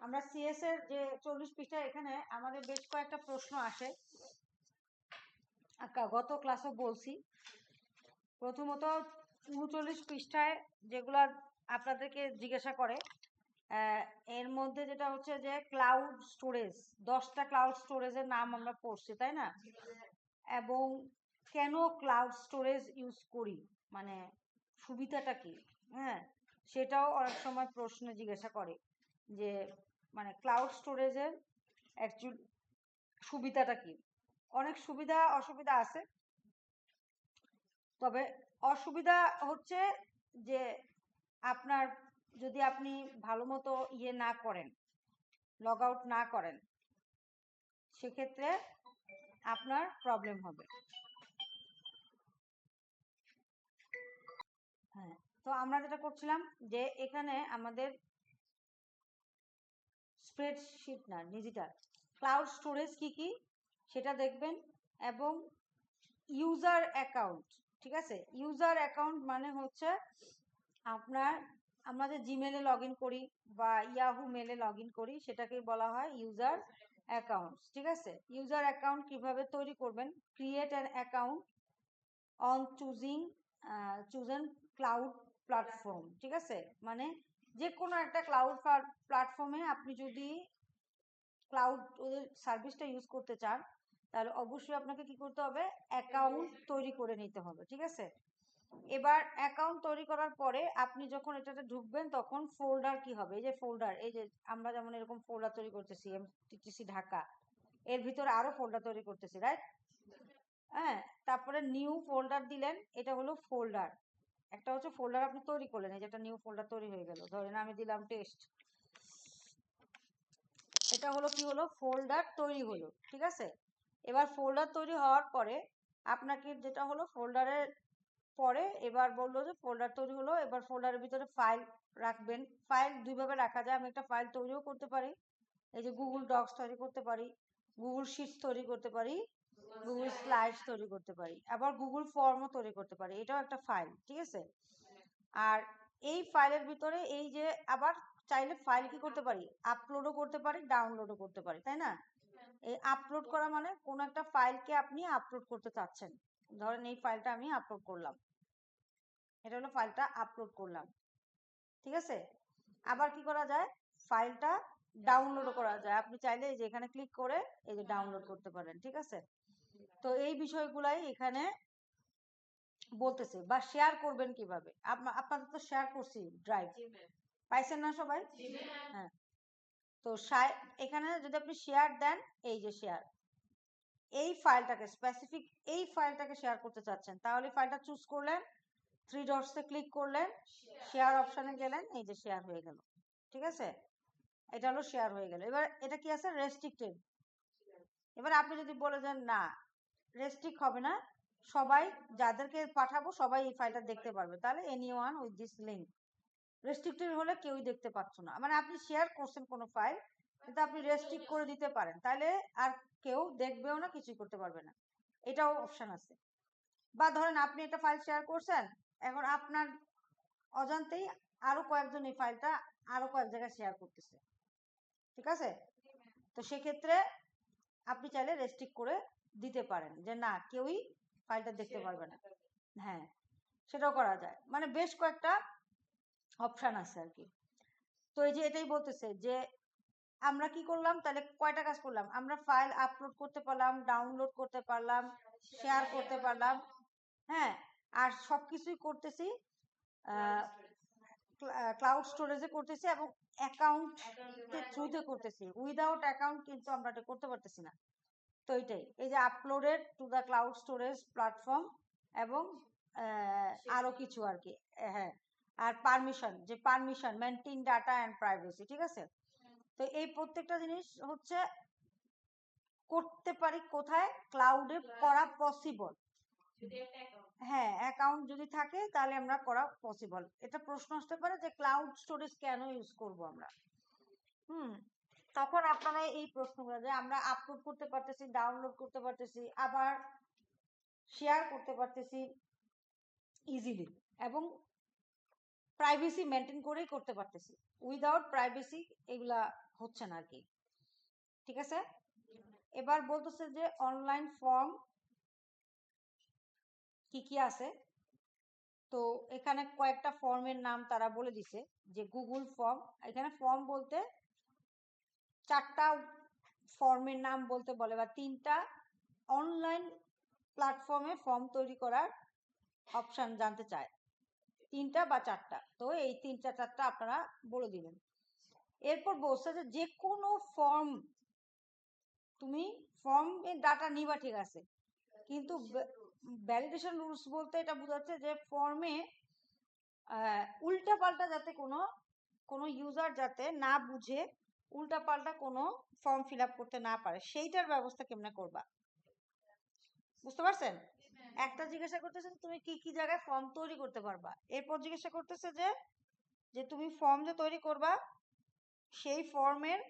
আমরা সিএস এর যে 40 পৃষ্ঠা, এখানে আমাদের বেশ কয়েকটা প্রশ্ন আসে। গত ক্লাসও বলছি, প্রথমত 39 পৃষ্ঠায় যেগুলা আপনাদেরকে জিজ্ঞাসা করে, এর মধ্যে যেটা হচ্ছে যে ক্লাউড স্টোরেজ, 10টা ক্লাউড স্টোরেজের নাম আমরা পড়ছি, তাই না? এবং কেন ক্লাউড স্টোরেজ ইউজ করি, মানে সুবিধাটা কি, হ্যাঁ, সেটাও অনেক সময় প্রশ্নে জিজ্ঞাসা করে যে মানে ক্লাউড স্টোরেজের অ্যাকচুয়াল সুবিধাটা কি। অনেক সুবিধা অসুবিধা আছে, তবে অসুবিধা হচ্ছে যে আপনার যদি আপনি ভালো মতো না করেন, লগ আউট না করেন, সেক্ষেত্রে আপনার প্রবলেম হবে। হ্যাঁ, তো আমরা যেটা করছিলাম যে এখানে আমাদের স্প্রেডশিট না, ডিজিটাল ক্লাউড স্টোরেজ কি কি সেটা দেখবেন, এবং ইউজার অ্যাকাউন্ট। ঠিক আছে, ইউজার অ্যাকাউন্ট মানে হচ্ছে আপনার, আমরা যে জিমেলে লগ ইন করি বা ইয়াহু মেলে লগ ইন করি, সেটাকেই বলা হয় ইউজার অ্যাকাউন্ট। ঠিক আছে, ইউজার অ্যাকাউন্ট কিভাবে তৈরি করবেন? Create an account on chosen cloud platform. ঠিক আছে, মানে যে কোনো একটা ক্লাউড প্ল্যাটফর্মে আপনি যদি ক্লাউড সার্ভিসটা ইউজ করতে চান, তাহলে অবশ্যই আপনাকে কি করতে হবে? অ্যাকাউন্ট তৈরি করে নিতে হবে। ঠিক আছে, এবার অ্যাকাউন্ট তৈরি করার পরে আপনি যখন এটাতে ঢুকবেন, তখন ফোল্ডার কি হবে? এই যে ফোল্ডার, এই যে আমরা যেমন এরকম ফোল্ডার তৈরি করতেছি এমটিটিসি ঢাকা, এর ভিতরে আরো ফোল্ডার তৈরি করতেছি, রাইট? হ্যাঁ, তারপরে নিউ ফোল্ডার দিলেন, এটা হলো ফোল্ডার। একটা হচ্ছে ফোল্ডার আপনি তৈরি করলেন, এই যে একটা নিউ ফোল্ডার তৈরি হয়ে গেল, ধরেন আমি দিলাম টেস্ট, এটা হলো কি হলো? ফোল্ডার তৈরি হলো। ঠিক আছে, এবার ফোল্ডার তৈরি হওয়ার পরে আপনাকে যেটা হলো, ফোল্ডারের পরে এবার বললো যে ফোল্ডার তৈরি হলো, এবার ফোল্ডারের ভিতরে ফাইল রাখবেন। ফাইল দুইভাবে রাখা যায়, আমি একটা ফাইল তৈরিও করতে পারি, এই যে গুগল ডক্স তৈরি করতে পারি, গুগল শিটস তৈরি করতে পারি, গুগল স্লাইডস তৈরি করতে পারি, আবার গুগল ফর্মও তৈরি করতে পারি, এটাও একটা ফাইল। ঠিক আছে, আর এই ফাইলের ভিতরে এই যে আবার চাইলে ফাইল কি করতে পারি? আপলোডও করতে পারি, ডাউনলোডও করতে পারি, তাই না? এই আপলোড করা মানে কোন একটা ফাইলকে আপনি আপলোড করতে চাচ্ছেন, ধরেন এই ফাইলটা আমি আপলোড করলাম, এটা হলো ফাইলটা আপলোড করলাম। ঠিক আছে, আবার কি করা যায়? ফাইলটা ডাউনলোডও করা যায়, আপনি চাইলে এই যে এখানে ক্লিক করে এই যে ডাউনলোড করতে পারেন। ঠিক আছে, তো এই বিষয়গুলাই এখানে বলতেছে। বা শেয়ার করবেন কিভাবে, আপনাদের তো শেয়ার করছি ড্রাইভ, পাইছেন না সবাই? হ্যাঁ, তো এখানে যদি আপনি শেয়ার দেন, এই যে শেয়ার, এই ফাইলটাকে স্পেসিফিক, এই ফাইলটাকে শেয়ার করতে চাচ্ছেন, তাহলে ফাইলটা চুজ করলেন, 3 ডটসে ক্লিক করলেন, শেয়ার অপশনে গেলেন, এই যে শেয়ার হয়ে গেল। ঠিক আছে, এটা হলো শেয়ার হয়ে গেল। এবার এটা কি আছে? রেস্ট্রিক্টেড। এবার আপনি যদি বলে দেন না, রেস্ট্রিক্ট হবে না, সবাই, যাদেরকে পাঠাবো সবাই এই ফাইলটা দেখতে পারবে, তাহলে anyone with this link. Restricted হলে কেউই দেখতে পাচ্ছ না, মানে আপনি শেয়ার করছেন কোনো ফাইল, কিন্তু আপনি রেস্ট্রিক্ট করে দিতে পারেন, তাহলে আর কেউ দেখবেও না, কিছুই করতে পারবে না, এটাও অপশন আছে। বা ধরেন আপনি একটা ফাইল শেয়ার করছেন, এখন আপনার অজান্তেই আরো কয়েকজন এই ফাইলটা আরো কয়েক জায়গায় শেয়ার করতেছে। ঠিক আছে, তো সেক্ষেত্রে আপনি চাইলে রেস্ট্রিক্ট করে দিতে পারেন যে না, কেউই ফাইলটা দেখতে পারবে না। হ্যাঁ, সেটাও করা যায়, মানে বেশ কয়েকটা অপশন আছে আর কি। তো এই যে এটাই বলতেছে যে আমরা কি করলাম, তাহলে কয়টা কাজ করলাম? আমরা ফাইল আপলোড করতে পারলাম, ডাউনলোড করতে পারলাম, শেয়ার করতে পারলাম, হ্যাঁ, আর সবকিছুই করতেছি ক্লাউড স্টোরেজে করতেছি, এবং অ্যাকাউন্টের থ্রুতে করতেছি। উইদাউট অ্যাকাউন্ট কিন্তু আমরা এটা করতে পারতেছি না। তো এইটাই, এই যে uploaded to the cloud storage platform, এবং আরো কিছু আর কি। হ্যাঁ, আর পারমিশন, যে permission maintain data and privacy. ঠিক আছে, তো এই প্রত্যেকটা জিনিস হচ্ছে করতে পারি কোথায়? ক্লাউডে করা পসিবল। হ্যাঁ, অ্যাকাউন্ট যদি থাকে তাহলে আমরা করা পসিবল। এটা প্রশ্ন আসতে পারে যে ক্লাউড স্টোরেজ কেন ইউজ করব আমরা। তখন আপনারা এই প্রশ্নগুলো, যে আমরা আপলোড করতে পারতেছি, ডাউনলোড করতে পারতেছি, আবার শেয়ার করতে পারতেছি ইজিলি, এবং প্রাইভেসি মেনটেন করেই করতে পারতেছি। উইদাউট প্রাইভেসি এগুলা হচ্ছে না আর কি। ঠিক আছে, এবার বলতেছে যে অনলাইন ফর্ম কি কি আছে। তো এখানে কয়েকটা ফর্মের নাম তারা বলে দিছে, যে গুগল ফর্ম, এখানে ফর্ম বলতে 4টা ফর্মের নাম বলতে বলে, বা 3টা অনলাইন প্ল্যাটফর্মে ফর্ম তৈরি করার অপশন জানতে চায়, 3টা বা 4টা। তো এই 3টা 4টা আপনারা বলে দিবেন। এরপর বলছে যে যে কোনো ফর্ম, তুমি ফর্মের ডাটা নিবা ঠিক আছে, কিন্তু ভ্যালিডেশন রুলস বলতে এটা বোঝাচ্ছে যে ফর্মে উল্টা পাল্টা যাতে কোনো ইউজার যাতে না বুঝে উল্টা পাল্টা কোনো ফর্ম ফিল আপ করতে না পারে, সেইটার ব্যবস্থা কেমনে করবা, বুঝতে পারছেন? একটা জিজ্ঞাসা করতেছে তুমি কি কি জায়গায় ফর্ম তৈরি করতে পারবা, এরপর জিজ্ঞাসা করতেছে যে যে তুমি ফর্ম যে তৈরি করবা সেই ফর্মের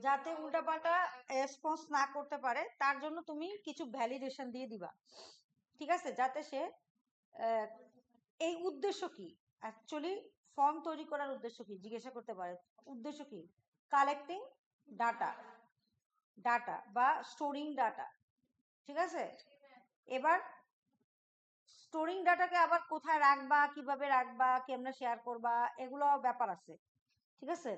যাতে উল্টাপাল্টা রেসপন্স না করতে পারে তার জন্য তুমি কিছু ভ্যালিডেশন দিয়ে দিবা। ঠিক আছে, যাতে সে এই উদ্দেশ্য কি, অ্যাকচুয়ালি ফর্ম তৈরি করার উদ্দেশ্য কি জিজ্ঞাসা করতে পারে। উদ্দেশ্য কি? কালেক্টিং ডাটা, ডাটা বা স্টোরিং ডাটা। ঠিক আছে, এবার স্টোরিং ডাটাকে আবার কোথায় রাখবা, কিভাবে রাখবা, কেমনে শেয়ার করবা, এগুলো ব্যাপার আছে। ঠিক আছে,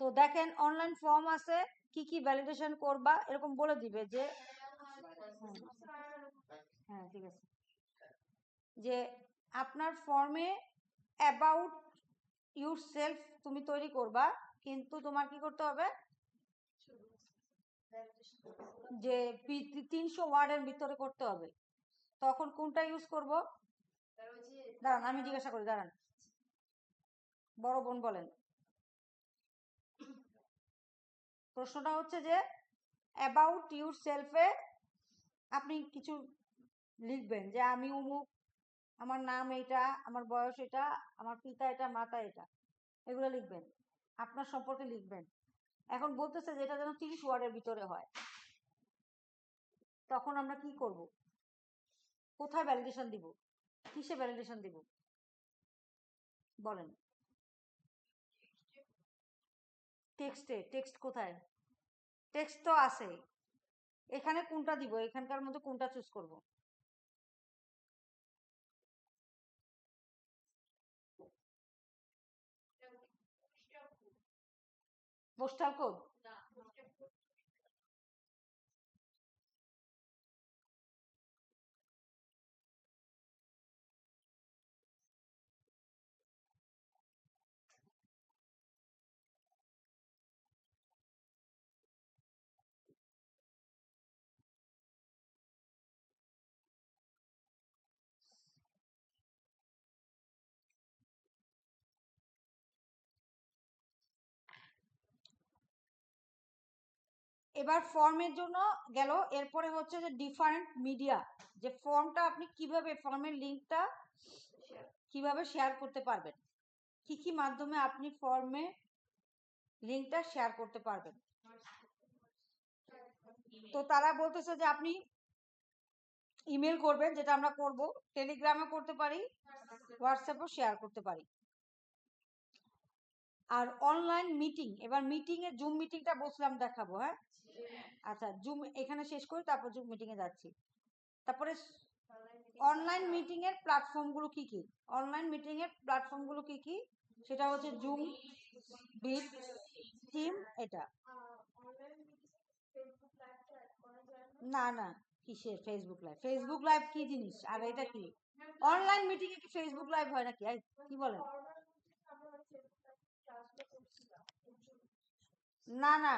তো দেখেন অনলাইন ফর্ম আছে, কি কি ভ্যালিডেশন করবা এরকম বলে দিবে যে হ্যাঁ ঠিক আছে, যে আপনার ফর্মে অ্যাবাউট ইউর সেলফ তুমি তৈরি করবা, কিন্তু তোমার কি করতে হবে যে 300 ওয়ার্ডের ভিতরে করতে হবে। তখন কোনটা ইউজ করব? দাঁড়ান আমি জিজ্ঞাসা করি, দাঁড়ান, বড় বোন বলেন। প্রশ্নটা হচ্ছে যে অ্যাবাউট ইউর সেলফে আপনি কিছু লিখবেন, যে আমি অমুক, আমার নাম এটা, আমার বয়স এটা, আমার পিতা এটা, মাতা এটা, এগুলো লিখবেন, আপনার সম্পর্কে লিখবেন। এখন বলতেছে যে এটা যেন 30 ওয়ার্ডের ভিতরে হয়। তখন আমরা কি করব? কোথায় ভ্যালিডেশন দিব? কিসে ভ্যালিডেশন দিব বলেন? টেক্সটে? টেক্সট কোথায়? টেক্সট তো আছে, এখানে কোনটা দিব, এখানকার মধ্যে কোনটা চুজ করব? Postal code? এবার ফর্মের জন্য গেল, এরপরে হচ্ছে যে ডিফারেন্ট মিডিয়া, যে ফর্মটা আপনি কিভাবে, ফর্মের লিঙ্কটা কিভাবে শেয়ার করতে পারবেন, কি কি মাধ্যমে আপনি ফর্মে লিঙ্কটা শেয়ার করতে পারবেন। তো তারা বলতেছে যে আপনি ইমেল করবেন, যেটা আমরা করব, টেলিগ্রামে করতে পারি, হোয়াটসঅ্যাপেও শেয়ার করতে পারি। আর অনলাইন মিটিং, এবার মিটিং এ জুম মিটিংটা বসলাম দেখাবো, হ্যাঁ আচ্ছা জুম এখানে শেষ করি, তারপর জুম মিটিং এ যাচ্ছি। তারপরে অনলাইন মিটিং এর প্ল্যাটফর্ম গুলো কি কি, অনলাইন মিটিং এর প্ল্যাটফর্ম গুলো কি কি, সেটা হচ্ছে জুম, বিট, টিম, এটা। না না, কিসের ফেসবুক লাইভ? ফেসবুক লাইভ কি জিনিস, আর এটা কি অনলাইন মিটিং এ কি ফেসবুক লাইভ হয় নাকি? কি বলেন? না না,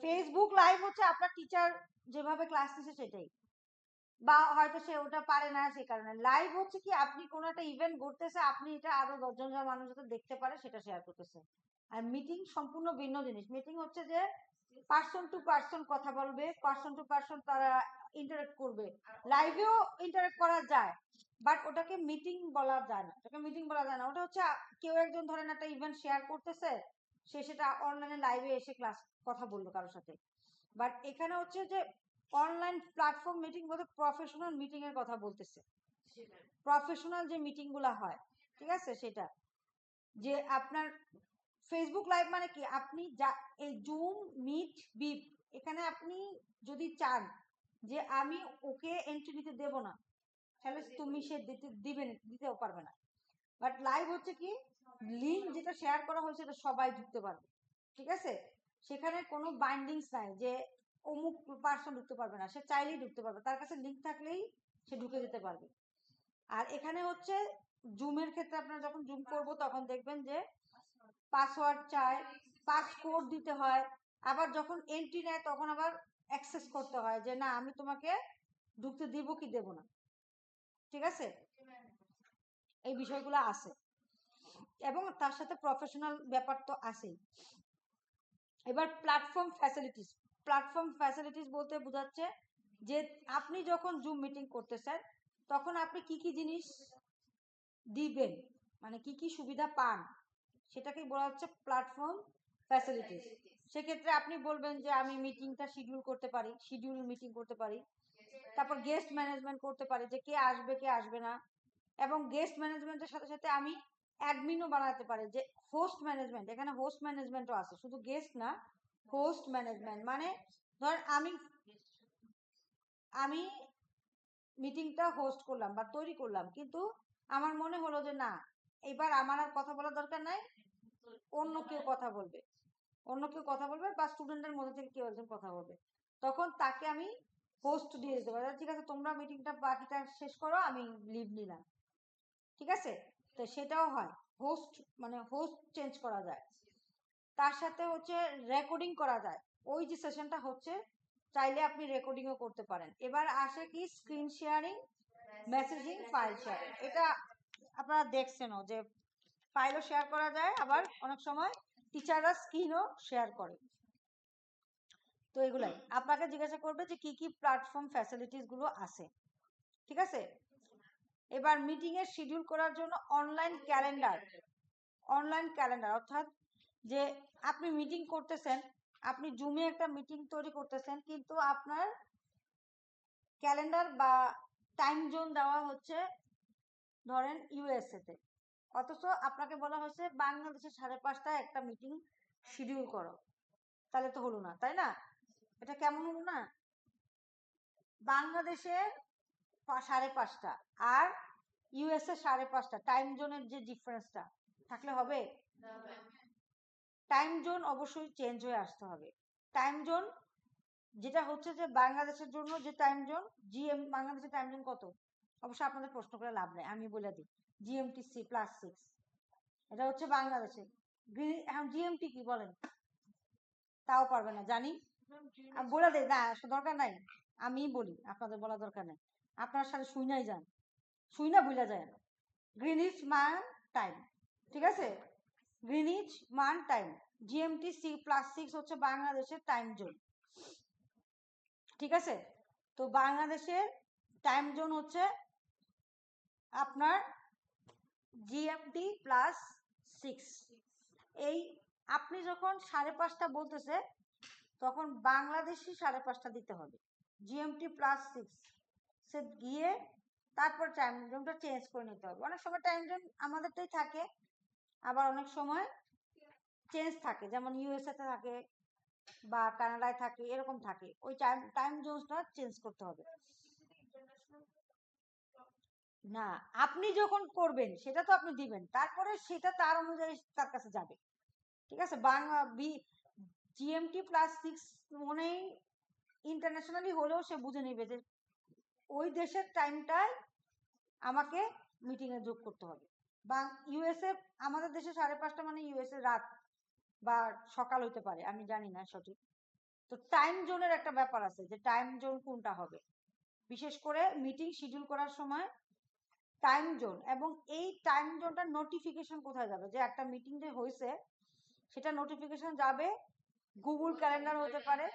ফেসবুক লাইভ হচ্ছে আপনার টিচার যেভাবে ক্লাস নিচ্ছে সেটাই, বা হয়তো সে ওটা পারে না সে কারণে। লাইভ হচ্ছে কি আপনি কোনো একটা ইভেন্ট ঘটতেছে, আপনি এটা আরো 10 জন মানুষ যাতে দেখতে পারে সেটা শেয়ার করতেছে। আর মিটিং সম্পূর্ণ ভিন্ন জিনিস। মিটিং হচ্ছে যে পার্সন টু পার্সন কথা বলবে, পার্সন টু পার্সন তারা ইন্টারেক্ট করবে। লাইভেও ইন্টারেক্ট করা যায়, বাট ওটাকে মিটিং বলা যায় না, ওটাকে মিটিং বলা যায় না। ওটা হচ্ছে কেউ একজন ধরেন একটা ইভেন্ট শেয়ার করতেছে, সে সেটা অনলাইনে লাইভে এসে ক্লাস কথা বললো কারোর সাথে। বাট এখানে হচ্ছে যে অনলাইন প্ল্যাটফর্ম মিটিং বলতে প্রফেশনাল মিটিং এর কথা বলতেছে, প্রফেশনাল যে মিটিং গুলা হয়, ঠিক আছে সেটা। যে আপনার ফেসবুক লাইভ মানে কি, আপনি যা এই জুম, মিট, বিপ, এখানে আপনি যদি চান যে আমি ওকে এন্ট্রি দিতে দেব না, তাহলে তুমি সে দিতেও পারবে না। বাট লাইভ হচ্ছে কি, লিঙ্ক যেটা শেয়ার করা হয়েছে এটা সবাই ঢুকতে পারবে, ঠিক আছে? সেখানে কোনো বাইন্ডিংস নাই যে অমুক পার্সন ঢুকতে পারবে না, সে চাইলেই ঢুকতে পারবে, তার কাছে লিঙ্ক থাকলেই সে ঢুকে যেতে পারবে। আর এখানে হচ্ছে জুমের ক্ষেত্রে আপনারা যখন জুম করব তখন দেখবেন যে পাসওয়ার্ড চায়, পাসকোড দিতে হয়, আবার যখন এন্ট্রি নেয় তখন আবার অ্যাক্সেস করতে হয় যে না আমি তোমাকে ঢুকতে দিব কি দেব না, ঠিক আছে? এই বিষয়গুলো আছে এবং তার সাথে প্রফেশনাল ব্যাপার তো আছেই। এবার প্ল্যাটফর্ম ফ্যাসিলিটিস বলতে বোঝাচ্ছে যে আপনি যখন জুম মিটিং করতেছেন তখন আপনি কি কি জিনিস দিবেন, মানে কি কি সুবিধা পান, সেটাকে বলা হচ্ছে প্ল্যাটফর্ম ফ্যাসিলিটিস। সেক্ষেত্রে আপনি বলবেন যে আমি মিটিংটা শিডিউল মিটিং করতে পারি, তারপর গেস্ট ম্যানেজমেন্ট করতে পারি যে কে আসবে কে আসবে না, এবং গেস্ট ম্যানেজমেন্টের সাথে সাথে আমি অ্যাডমিনও বানাতে পারি, যে হোস্ট ম্যানেজমেন্ট, এখানে হোস্ট ম্যানেজমেন্টও আছে, শুধু গেস্ট না, হোস্ট ম্যানেজমেন্ট মানে ধর আমি মিটিংটা হোস্ট করলাম বা তৈরি করলাম, কিন্তু আমার মনে হলো যে না এবার আমার আর কথা বলার দরকার নাই, অন্য কেউ কথা বলবে বা স্টুডেন্টের মধ্যে থেকে কেউ একজন কথা বলবে, তখন তাকে আমি হোস্ট দিয়ে দিতে পারি, ঠিক আছে তোমরা মিটিংটা বাকিটা শেষ করো আমি লিভ নিলাম, ঠিক আছে? তো সেটাও হয়, হোস্ট মানে হোস্ট চেঞ্জ করা যায়। তার সাথে হচ্ছে রেকর্ডিং করা যায়, ওই যে সেশনটা হচ্ছে চাইলে আপনি রেকর্ডিংও করতে পারেন। এবার আসে কি screen sharing, messaging, file sharing. এটা আপনারা দেখছেনও যে ফাইলও শেয়ার করা যায়, আবার অনেক সময় টিচাররা স্ক্রিনও শেয়ার করে। তো এগুলাই আপনাকে জিজ্ঞাসা করবে যে কি কি প্ল্যাটফর্ম ফ্যাসিলিটিস গুলো আছে, ঠিক আছে? এবার মিটিং এর শিডিউল করার জন্য অনলাইন ক্যালেন্ডার অর্থাৎ যে আপনি মিটিং করতেছেন, আপনি জুমে একটা মিটিং তৈরি করতেছেন, কিন্তু আপনার ক্যালেন্ডার বা টাইম জোন দেওয়া হচ্ছে ধরেন ইউএসএ তে, অথচ আপনাকে বলা হয়েছে বাংলাদেশে 5:30টায় একটা মিটিং শিডিউল করো, তাহলে তো হলো না, তাই না? এটা কেমন হলো না? বাংলাদেশের 5:30 আর ইউএসএ 5:30, টাইম জোনের যে ডিফারেন্সটা থাকলে হবে? টাইম জোন অবশ্যই চেঞ্জ হয়ে আসতে হবে। টাইম জোন যেটা হচ্ছে যে বাংলাদেশের জন্য যে টাইম জোন বাংলাদেশের টাইম জোন কত, অবশ্য আপনাদের প্রশ্ন করে লাভ নেই, আমি বলে দিই GMT +6, এটা হচ্ছে বাংলাদেশে। এখন GMT কি বলেন? তাও পারবে না জানি, বলে দেয় না, দরকার নাই, আমি বলি, আপনাদের বলা দরকার নেই, আপনার সাথে শুইনাই যান, শুইনা ভুলা যায় না। গ্রিনিচ মান টাইম, ঠিক আছে? গ্রিনিচ মান টাইম, GMT +6 হচ্ছে বাংলাদেশের টাইম জোন, ঠিক আছে? তো বাংলাদেশের টাইম জোন হচ্ছে আপনার GMT +6। এই আপনি যখন 5:30 বলতেছে তখন বাংলাদেশি 5:30 দিতে হবে, GMT +6 সে গিয়ে তারপর টাইম জোনটা চেঞ্জ করে নিতে হবে। অনেক সময় টাইম জোন আমাদেরটাই থাকে, আবার অনেক সময় চেঞ্জ থাকে, যেমন ইউএসএ তে থাকে বা কানাডায় থাকে, এরকম থাকে, ওই টাইম জোনটা চেঞ্জ করতে হবে। না, আপনি যখন করবেন সেটা তো আপনি দিবেন, তারপরে সেটা তার অনুযায়ী তার কাছে যাবে, ঠিক আছে? GMT +6 মনেই ইন্টারন্যাশনালি হলেও সে বুঝে নিবে যে ওই দেশের টাইমটাই আমাকে মিটিং এ যোগ করতে হবে। বা ইউএসএ, আমাদের দেশে 5:30 মানে ইউএসএ রাত বা সকাল হইতে পারে, আমি জানি না সঠিক। তো টাইম জোনের একটা ব্যাপার আছে যে টাইম জোন কোনটা হবে, বিশেষ করে মিটিং শিডিউল করার সময় টাইম জোন, এবং এই টাইম জোনটা নোটিফিকেশন কোথায় যাবে, যে একটা মিটিং যে হয়েছে সেটা নোটিফিকেশন যাবে গুগল ক্যালেন্ডার হতে পারে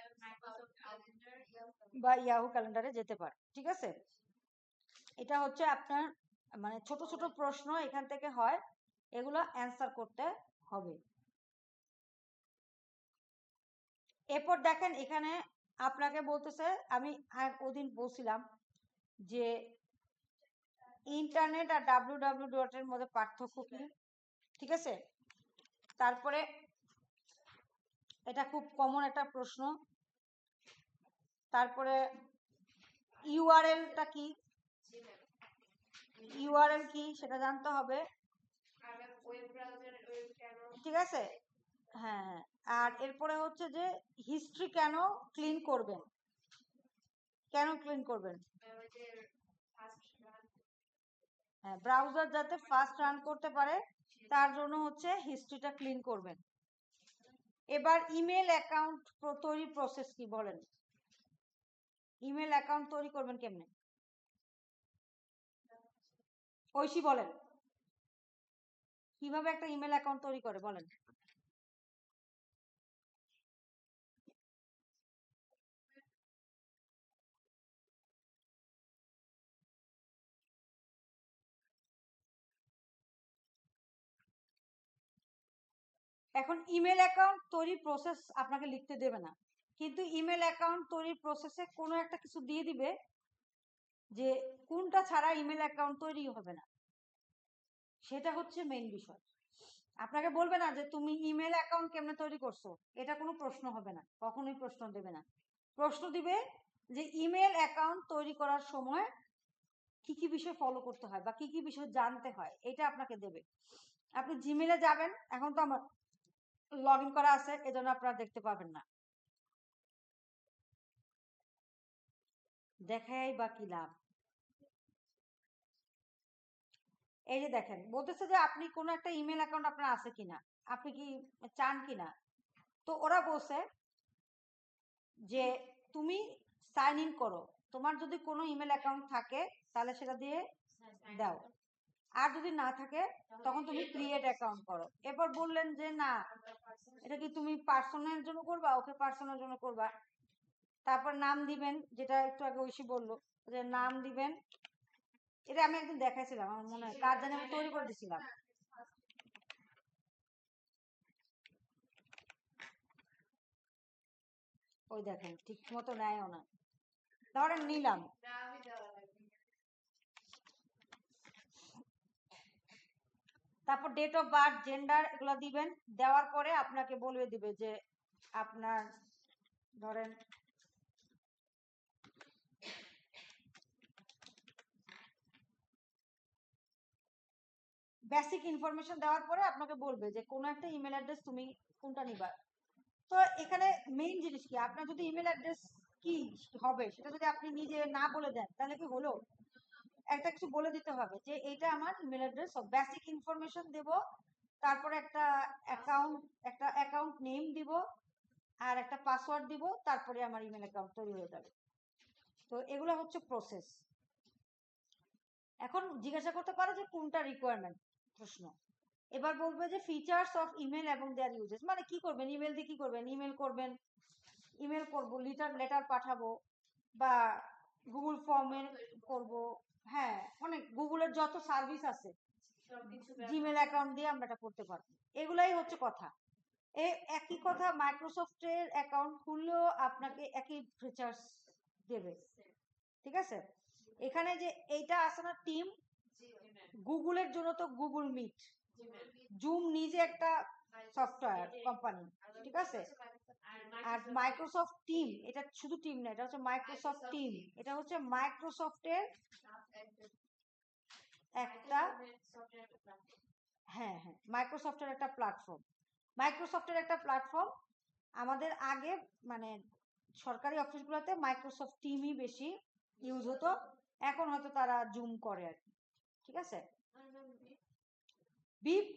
বা ইয়াহু ক্যালেন্ডারে যেতে পারে, ঠিক আছে? এটা হচ্ছে আপনার মানে ছোট ছোট প্রশ্ন এখান থেকে হয়, এগুলো অ্যান্সার করতে হবে। এরপর দেখেন এখানে আপনাকে বলতেছে, আমি ওদিন বলছিলাম যে ইন্টারনেট আর www এর মধ্যে পার্থক্য কি। ঠিক আছে, তারপরে এটা খুব কমন একটা প্রশ্ন, তারপরে ইউআরএলটা কি, ইউআরএল কি সেটা জানতে হবে, ঠিক আছে। হ্যাঁ, আর এরপরে হচ্ছে যে হিস্ট্রি কেন ক্লিন করবেন, কেন ক্লিন করবেন, হ্যাঁ ব্রাউজার যাতে ফাস্ট রান করতে পারে তার জন্য হচ্ছে হিস্ট্রিটা ক্লিন করবেন। এবার ইমেল অ্যাকাউন্ট তৈরি প্রসেস কি বলেন, ইমেল অ্যাকাউন্ট তৈরি করবেন কেমনে, ঐশী বলেন কিভাবে একটা ইমেল অ্যাকাউন্ট তৈরি করে বলেন। এখন ইমেল অ্যাকাউন্ট তৈরির প্রসেস আপনাকে লিখতে দেবে না, কিন্তু ইমেল অ্যাকাউন্ট তৈরির প্রসেসে কোনো একটা কিছু দিয়ে দিবে যে কোনটা ছাড়া ইমেল অ্যাকাউন্ট তৈরি হবে না, সেটা হচ্ছে মেইন বিষয়। আপনাকে বলবে না যে তুমি ইমেল অ্যাকাউন্ট কেমনে তৈরি করছো, এটা কোনো প্রশ্ন হবে না, কখনোই প্রশ্ন দেবে না। প্রশ্ন দিবে যে ইমেল অ্যাকাউন্ট তৈরি করার সময় কি কি বিষয় ফলো করতে হয় বা কি কি বিষয় জানতে হয়, এটা আপনাকে দেবে। আপনি জিমেলে যাবেন, এখন তো আমার লগ ইন করা আছে এজন্য আপনারা দেখতে পাবেন না, দেখাই বা কি লাভ। এই যে দেখেন বলতেছে যে আপনি কোনো একটা ইমেল অ্যাকাউন্ট আপনার আছে কিনা, আপনি কি চান কিনা, তো ওরা বলছে যে তুমি সাইন ইন করো, তোমার যদি কোনো ইমেল অ্যাকাউন্ট থাকে তাহলে সেটা দিয়ে দাও, আর যদি না থাকে তখন তুমি ক্রিয়েট অ্যাকাউন্ট করো। এরপর বললেন যে না এটা কি তুমি পার্সোনাল জন্য করবা, ওকে পার্সোনাল জন্য করবা, তারপর নাম দিবেন, যেটা একটু আগে ঐশী বললো যে নাম দিবেন, এটা আমি একদিন দেখাইছিলাম আমার মনে হয়, কার জানি আমি তৈরি করে দিছিলাম, ওই দেখেন ঠিক মতো নেয়ও না, ধরেন নিলাম, তারপর ডেট অফ বার্থ জেন্ডার এগুলো দিবেন, দেওয়ার পরে আপনাকে বলে দিবে যে আপনার ধরেন বেসিক ইনফরমেশন দেওয়ার পরে আপনাকে বলবে যে কোন একটা ইমেল অ্যাড্রেস তুমি কোনটা নিবা। তো এখানে মেইন জিনিস কি, আপনার যদি ইমেল অ্যাড্রেস কি হবে সেটা যদি আপনি নিজে না বলে দেন তাহলে কি হলো, একটা কিছু বলে দিতে হবে যে এইটা আমার ইমেল অ্যাড্রেস, বেসিক ইনফরমেশন দেব, তারপরে একটা অ্যাকাউন্ট নেম দিব আর একটা পাসওয়ার্ড দিব, তারপরে আমার ইমেল অ্যাকাউন্ট তৈরি হয়ে যাবে। তো এগুলো হচ্ছে প্রসেস। এখন জিজ্ঞাসা করতে পারো যে কোনটা রিকোয়ারমেন্ট প্রশ্ন, এবার বলবে যে ফিচার্স অফ ইমেল এবং দেয়ার ইউজেস, মানে কি করবেন ইমেল দিয়ে, কি করবেন ইমেল করবেন, ইমেল করব, লেটার পাঠাবো, বা গুগল ফর্মে করব, হ্যাঁ অনেক গুগলের যত সার্ভিস আছে জিমেল অ্যাকাউন্ট দিয়ে আমরা এটা করতে পারবো, এগুলাই হচ্ছে কথা। এই একই কথা মাইক্রোসফটের অ্যাকাউন্ট খুললেও আপনাকে একই ফিচার্স দেবে, ঠিক আছে। এখানে যে এইটা আছে না টিম, গুগলের জন্য তো গুগল মিট, জুম নিজে একটা সফটওয়্যার কোম্পানি, ঠিক আছে। আর মাইক্রোসফট টিম এটা শুধু টিম না, এটা হচ্ছে মাইক্রোসফট টিম, এটা হচ্ছে মাইক্রোসফটের একটা, হ্যাঁ হ্যাঁ মাইক্রোসফটের একটা প্ল্যাটফর্ম, মাইক্রোসফটের একটা প্ল্যাটফর্ম। আমাদের আগে মানে সরকারি অফিসগুলোতে মাইক্রোসফট টিমই বেশি ইউজ হতো, এখন হয়তো তারা জুম করে আর কি, ঠিক আছে। বিপ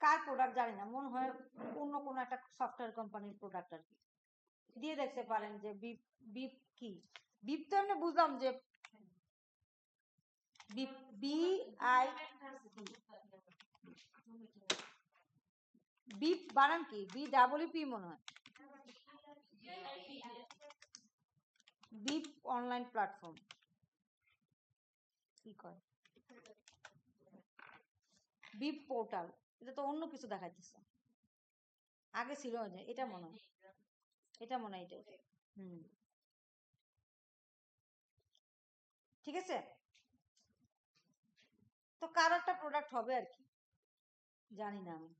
কার প্রোডাক্ট জানি না, মনে হয় অন্য কোনো একটা সফটওয়্যার কোম্পানির প্রোডাক্ট আর কি, দিয়ে দেখতে পারেন যে বিপ, বিপ কি, বিপ তো এমনি বুঝলাম যে বিপ, বি আই, বিপ বানান কি, বি ডাবল পি মনে হয়, বিপ অনলাইন প্ল্যাটফর্ম কি করে, বিপ পোর্টাল, এটা তো অন্য কিছু দেখাইতেছে, আগে ছিল যে এটা মনে হয়, এটা মনে হয় এটাই, হুম ঠিক আছে। তো কার একটা প্রোডাক্ট হবে আর কি, জানি না, আমি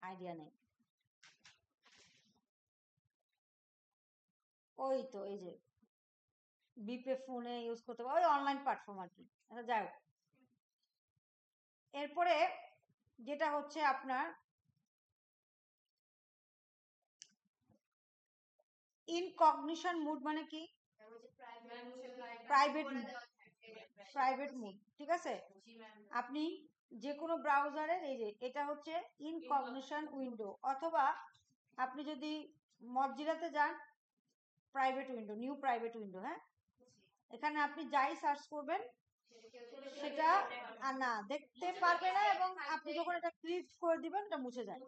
আইডিয়া নেই। ওই তো এই যে বিপে ফোনে ইউজ করতে পারো, ওই অনলাইন প্ল্যাটফর্ম আর কি। আচ্ছা যাই হোক, এরপরে যেটা হচ্ছে আপনার ইনকগনিশন মুড, মানে কি? প্রাইভেট প্রাইভেট মুড, ঠিক আছে। আপনি যে কোনো ব্রাউজারের এই যে এটা হচ্ছে ইনকগনিশন উইন্ডো, অথবা আপনি যদি মজিলাতে যান private window, new private window, হ্যাঁ, এখানে আপনি যাই সার্চ করবেন সেটা আর না দেখতে পারবে না, এবং আপনি যখন এটা ক্লিক করে দিবেন এটা মুছে যায়।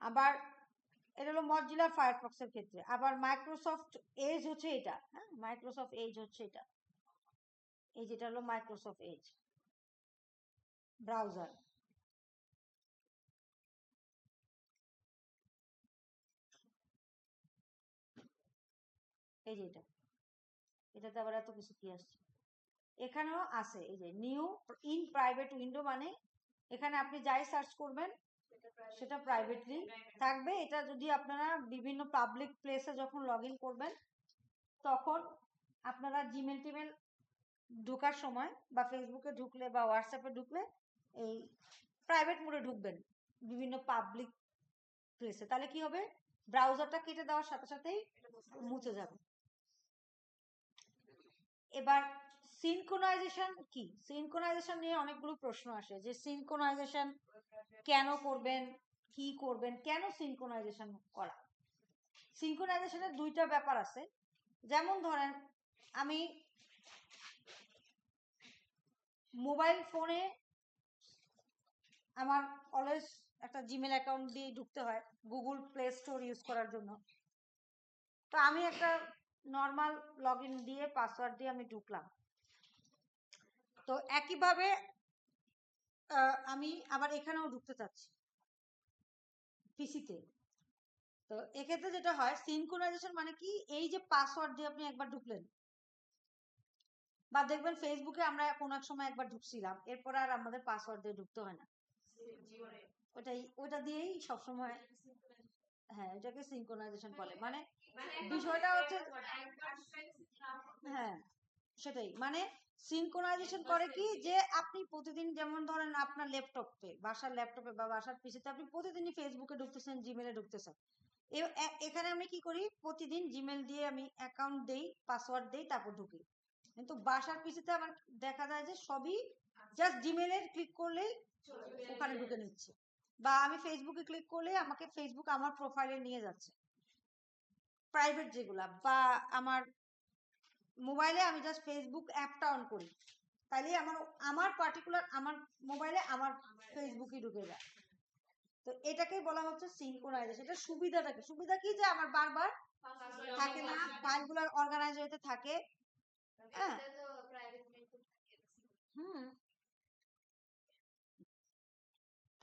আবার এটা হলো মজিলা ফায়ারফক্স এর ক্ষেত্রে। আবার মাইক্রোসফট এজ হচ্ছে এটা, হ্যাঁ, মাইক্রোসফট এজ হচ্ছে এটা, এই যেটা হলো মাইক্রোসফট এজ ব্রাউজার। এই যে এটাতে আবার এত কিছু কি আসছে, এখানেও আছে এই যে নিউ ইন প্রাইভেট উইন্ডো, মানে এখানে আপনি যাই সার্চ করবেন সেটা প্রাইভেটলি থাকবে। এটা যদি আপনারা বিভিন্ন পাবলিক প্লেসে যখন লগ ইন করবেন তখন আপনারা জিমেল টিমেল ঢোকার সময় বা ফেসবুকে ঢুকলে বা হোয়াটসঅ্যাপে ঢুকলে এই প্রাইভেট মোডে ঢুকবেন বিভিন্ন পাবলিক প্লেসে, তাহলে কি হবে, ব্রাউজারটা কেটে দেওয়ার সাথে সাথেই মুছে যাবে। এবার সিনক্রোনাইজেশন কি? সিনক্রোনাইজেশন নিয়ে অনেকগুলো প্রশ্ন আসে, যে সিনক্রোনাইজেশন কেন করবেন, কি করবেন, কেন সিনক্রোনাইজেশন করা। সিনক্রোনাইজেশনের দুইটা ব্যাপার আছে। যেমন ধরেন আমি মোবাইল ফোনে আমার অলওয়েজ একটা জিমেল অ্যাকাউন্ট দিয়ে ঢুকতে হয় গুগল প্লে স্টোর ইউজ করার জন্য। তো আমি একটা নর্মাল লগ ইন দিয়ে পাসওয়ার্ড দিয়ে আমি ঢুকলাম। তো একইভাবে আমি আবার এখানেও ঢুকতে চাচ্ছি পিসিতে। তো এক্ষেত্রে যেটা হয় সিনক্রোনাইজেশন মানে কি, এই যে পাসওয়ার্ড দিয়ে আপনি একবার ঢুকলেন, বা দেখবেন ফেসবুকে আমরা কোনো এক সময় একবার ঢুকছিলাম, এরপর আর আমাদের পাসওয়ার্ড দিয়ে ঢুকতে হয় না, ওটা দিয়েই সবসময়, হ্যাঁ, এটাকে সিনক্রোনাইজেশন বলে। মানে বিষয়টা হচ্ছে, হ্যাঁ সেটাই, মানে সিনক্রোনাইজেশন করে কি, যে আপনি প্রতিদিন যেমন ধরেন আপনার ল্যাপটপে, বাসার ল্যাপটপে বা বাসার পিসিতে আপনি প্রতিদিনই ফেসবুকে ঢুকতেছেন, জিমেলে ঢুকতেছেন। এখানে আমি কি করি, প্রতিদিন জিমেল দিয়ে আমি অ্যাকাউন্ট দেই, পাসওয়ার্ড দেই, তারপর ঢুকি। কিন্তু বাসার পিসিতে আমার দেখা যায় যে সবই জাস্ট জিমেলের ক্লিক করলেই ওখানে ঢুকে নিচ্ছে, বা আমি ফেসবুকে ক্লিক করলে আমাকে ফেসবুক আমার প্রোফাইলে নিয়ে যাচ্ছে প্রাইভেট যেগুলা, বা আমার মোবাইলে আমি জাস্ট ফেসবুক অ্যাপটা অন করি, তাইলে আমার আমার পার্টিকুলার আমার মোবাইলে আমার ফেসবুকই ঢুকে যায়। তো এটাকে বলা হচ্ছে সিনক্রোনাইজেশন। এটা সুবিধাটা কি, সুবিধা কি, যে আমার বারবার থাকে না, ফাইলগুলো অর্গানাইজ হতে থাকে। হ্যাঁ, হুম,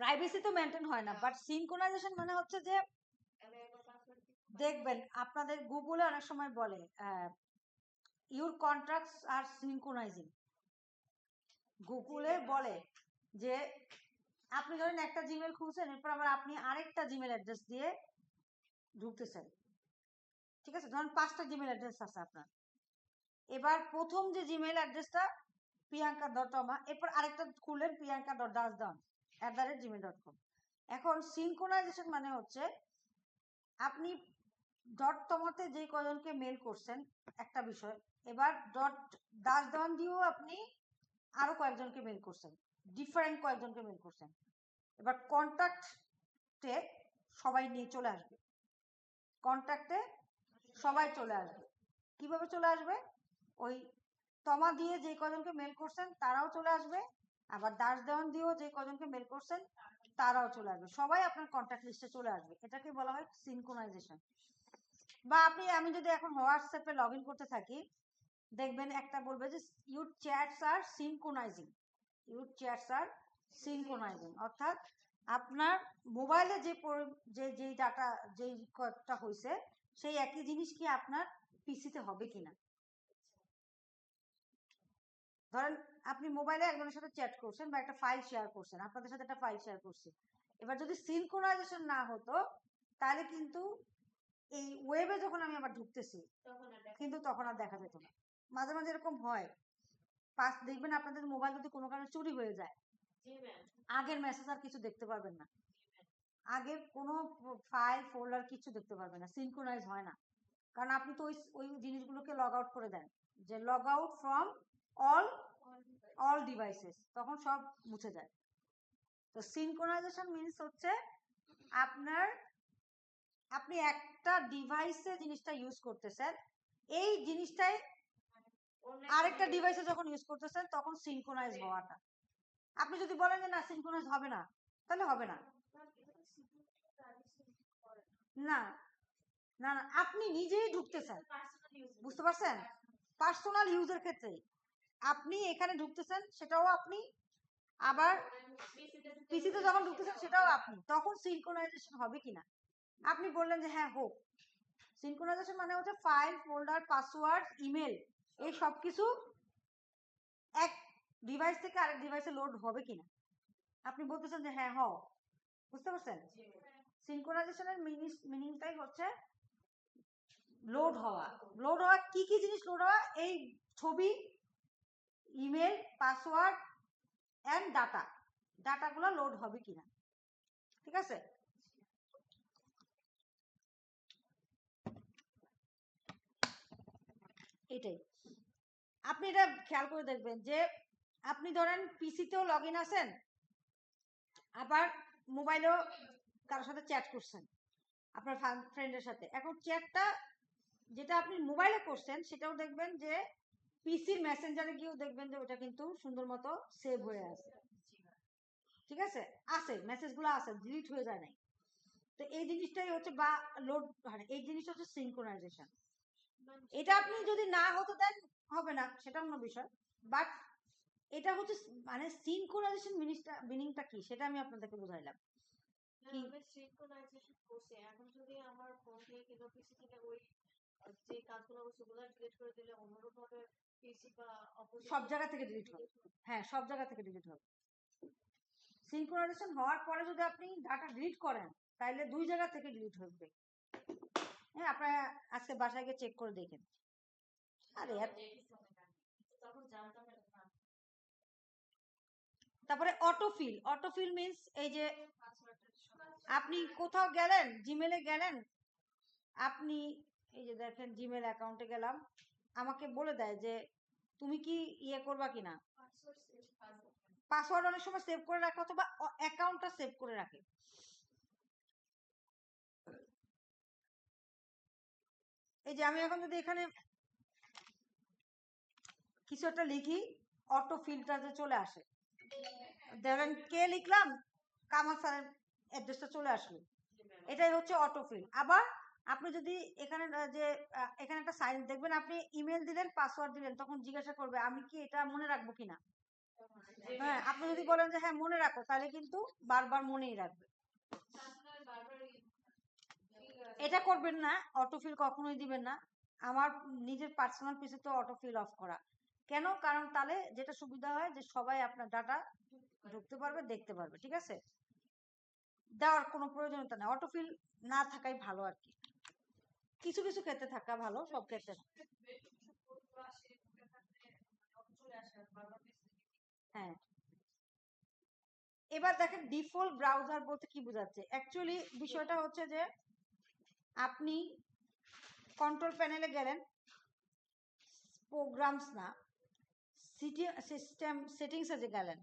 প্রাইভেসি তো মেনটেন হয় না, বাট সিনক্রোনাইজেশন মানে হচ্ছে যে দেখবেন আপনাদের গুগলে অনেক সময় বলে ইউর কন্ট্রাক্টস আর সিনক্রোনাইজিং। গুগলে বলে যে আপনি ধরেন একটা জিমেল খুলছেন, এরপর আবার আপনি আরেকটা জিমেল অ্যাড্রেস দিয়ে ঢুকতেছেন, ঠিক আছে, ধরেন 5টা জিমেল অ্যাড্রেস আছে আপনার। এবার প্রথম যে জিমেল অ্যাড্রেসটা priyanka.toma, এরপর আরেকটা খুললেন priyanka.dasdan@gmail.com। এখন সিনক্রোনাইজেশন মানে হচ্ছে আপনি .toma-তে যে কয়জনকে মেল করছেন একটা বিষয়, এবার .dasdan দিয়েও আপনি আরো কয়েকজনকে মেল করছেন, ডিফারেন্ট কয়েকজনকে মেল করছেন। এবার কন্ট্যাক্টে সবাই নিয়ে চলে আসবে, কন্ট্যাক্টে সবাই চলে আসবে। কিভাবে চলে আসবে, ওই তমা দিয়ে যে কজনকে মেল করছেন তারাও চলে আসবে, আবার দাস দেওয়ান দিয়েও যে কজনকে মেল করছেন তারাও চলে আসবে, সবাই আপনার কন্ট্যাক্ট লিস্টে চলে আসবে। এটাকে বলা হয় সিনক্রোনাইজেশন। বা আমি যদি এখন হোয়াটসঅ্যাপে লগ ইন করতে থাকি, দেখবেন একটা বলবে যে your chats are synchronising, your chats are synchronising, অর্থাৎ আপনার মোবাইলে যে ডাটা যেই কয়েকটা হয়েছে সেই একই জিনিস কি আপনার পিসিতে হবে কিনা। ধরেন আপনি মোবাইলে একজনের সাথে চ্যাট করছেন বা একটা ফাইল শেয়ার করছেন, আপনাদের সাথে একটা ফাইল শেয়ার করছি, এবার যদি সিনক্রোনাইজেশন না হতো তাহলে কিন্তু এই ওয়েবে যখন আমি আবার ঢুকতেছি কিন্তু তখন আর দেখা যেত না। মাঝে মাঝে এরকম হয়, দেখবেন আপনাদের মোবাইল যদি কোনো কারণে চুরি হয়ে যায়, আগের মেসেজ আর কিছু দেখতে পারবেন না, আগের কোনো ফাইল ফোল্ডার কিছু দেখতে পারবেন না, সিনক্রোনাইজ হয় না। কারণ আপনি তো ওই জিনিসগুলোকে লগ আউট করে দেন, যে log out from all devices, তখন সব মুছে যায়। তো সিনক্রোনাইজেশন মিনস হচ্ছে আপনি একটা ডিভাইসে জিনিসটা ইউজ করতেছেন, এই জিনিসটাই আরেকটা ডিভাইসে যখন ইউজ করতেছেন তখন সিনক্রোনাইজ হওয়াটা। আপনি যদি বলেন যে না সিনক্রোনাইজ হবে না, তাহলে হবে না। না না না, আপনি নিজেই ঢুকতেছেন, বুঝতে পারছেন? পার্সোনাল ইউজের ক্ষেত্রে আপনি এখানে ঢুকতেছেন, সেটাও আপনি, আবার পিসিতে যখন ঢুকতেছেন সেটাও আপনি, তখন সিনক্রোনাইজেশন হবে কিনা। আপনি বললেন যে হ্যাঁ হোক, সিনক্রোনাইজেশন মানে হচ্ছে ফাইল ফোল্ডার পাসওয়ার্ড ইমেল এই সব কিছু এক ডিভাইস থেকে আরেক ডিভাইসে লোড হবে কিনা, আপনি বলতেছেন যে হ্যাঁ হও, বুঝতে পারছেন? সিনক্রোনাইজেশনের মিনিংটাই হচ্ছে লোড হওয়া। লোড হওয়া কি কি জিনিস লোড হওয়া? এই ছবি, ইমেল, পাসওয়ার্ড এন্ড ডাটাগুলো লোড হবে কিনা, ঠিক আছে? এটাই আপনি এটা খেয়াল করে দেখবেন যে আপনি ধরেন পিসিতেও লগ ইন আছেন, আবার মোবাইলেও কারোর সাথে চ্যাট করছেন আপনার ফ্রেন্ডের সাথে। এখন চ্যাটটা যেটা আপনি মোবাইলে করছেন সেটাও দেখবেন যে পিসির মেসেঞ্জারে গিয়েও দেখবেন যে ওটা কিন্তু সুন্দর মতো সেভ হয়ে আছে, ঠিক আছে? আছে, মেসেজগুলো আছে, ডিলিট হয়ে যায় নাই। তো এই জিনিসটাই হচ্ছে বা লোড, মানে এই জিনিসটা হচ্ছে সিনক্রোনাইজেশন। এটা আপনি যদি না হতে দেন হবে না, সেটা অন্য বিষয়, বাট এটা হচ্ছে মানে সিনক্রোনাইজেশন মিনিংটা কি সেটা আমি আপনাদেরকে বুঝাইলাম। কি সিনক্রোনাইজেশন করছে, এখন যদি আমার ফোন থেকে কিংবা পিসি থেকে ওই যে কাজগুলো সেগুলো ডিলিট করে দিলে অনুরূপভাবে পিসি বা সব জায়গা থেকে ডিলিট হবে। হ্যাঁ, সব জায়গা থেকে ডিলিট হবে। সিনক্রোনাইজেশন হওয়ার পরে যদি আপনি ডাটা ডিলিট করেন তাহলে দুই জায়গা থেকে ডিলিট হবে। হ্যাঁ, আপনারা আজকে বাসায় গিয়ে চেক করে দেখেন। আরে তারপরে অটোফিল মিন্স এই যে আপনি কোথাও গেলেন, জিমেলে গেলেন, আপনি এই যে দেখেন জিমেল অ্যাকাউন্টে গেলাম, আমাকে বলে দেয় যে তুমি কি ইয়ে করবা কিনা, পাসওয়ার্ড অনেক সময় সেভ করে রাখে অথবা অ্যাকাউন্টটা সেভ করে রাখে। এই যে আমি এখন যদি এখানে কিছু একটা লিখি, অটো ফিল্টারে চলে আসে, দেখেন কে লিখলাম, কামাল স্যারের অ্যাড্রেসটা চলে আসলো, এটাই হচ্ছে অটোফিল। আবার আপনি যদি এখানে যে এখানে একটা সাইন দেখবেন, আপনি ইমেল দিলেন, পাসওয়ার্ড দিলেন, তখন জিজ্ঞাসা করবে আমি কি এটা মনে রাখবো কিনা। হ্যাঁ, আপনি যদি বলেন যে হ্যাঁ মনে রাখো, তাহলে কিন্তু বারবার মনেই রাখবে। এটা করবেন না, অটোফিল কখনোই দিবেন না। আমার নিজের পার্সোনাল পিসে তো অটোফিল অফ করা। কেন? কারণ তাহলে যেটা সুবিধা হয় যে সবাই আপনার ডাটা ঢুকতে পারবে, দেখতে পারবে, ঠিক আছে? দেওয়ার কোনো প্রয়োজনীয়তা নেই, অটোফিল না থাকাই ভালো আর কি। কিছু কিছু ক্ষেত্রে থাকা ভালো, সব ক্ষেত্রে না। হ্যাঁ, এবার দেখেন ডিফল্ট ব্রাউজার বলতে কি বোঝাচ্ছে। অ্যাকচুয়ালি বিষয়টা হচ্ছে যে আপনি কন্ট্রোল প্যানেলে গেলেন, প্রোগ্রামস না, সিস্টেম সেটিংসে যে গেলেন,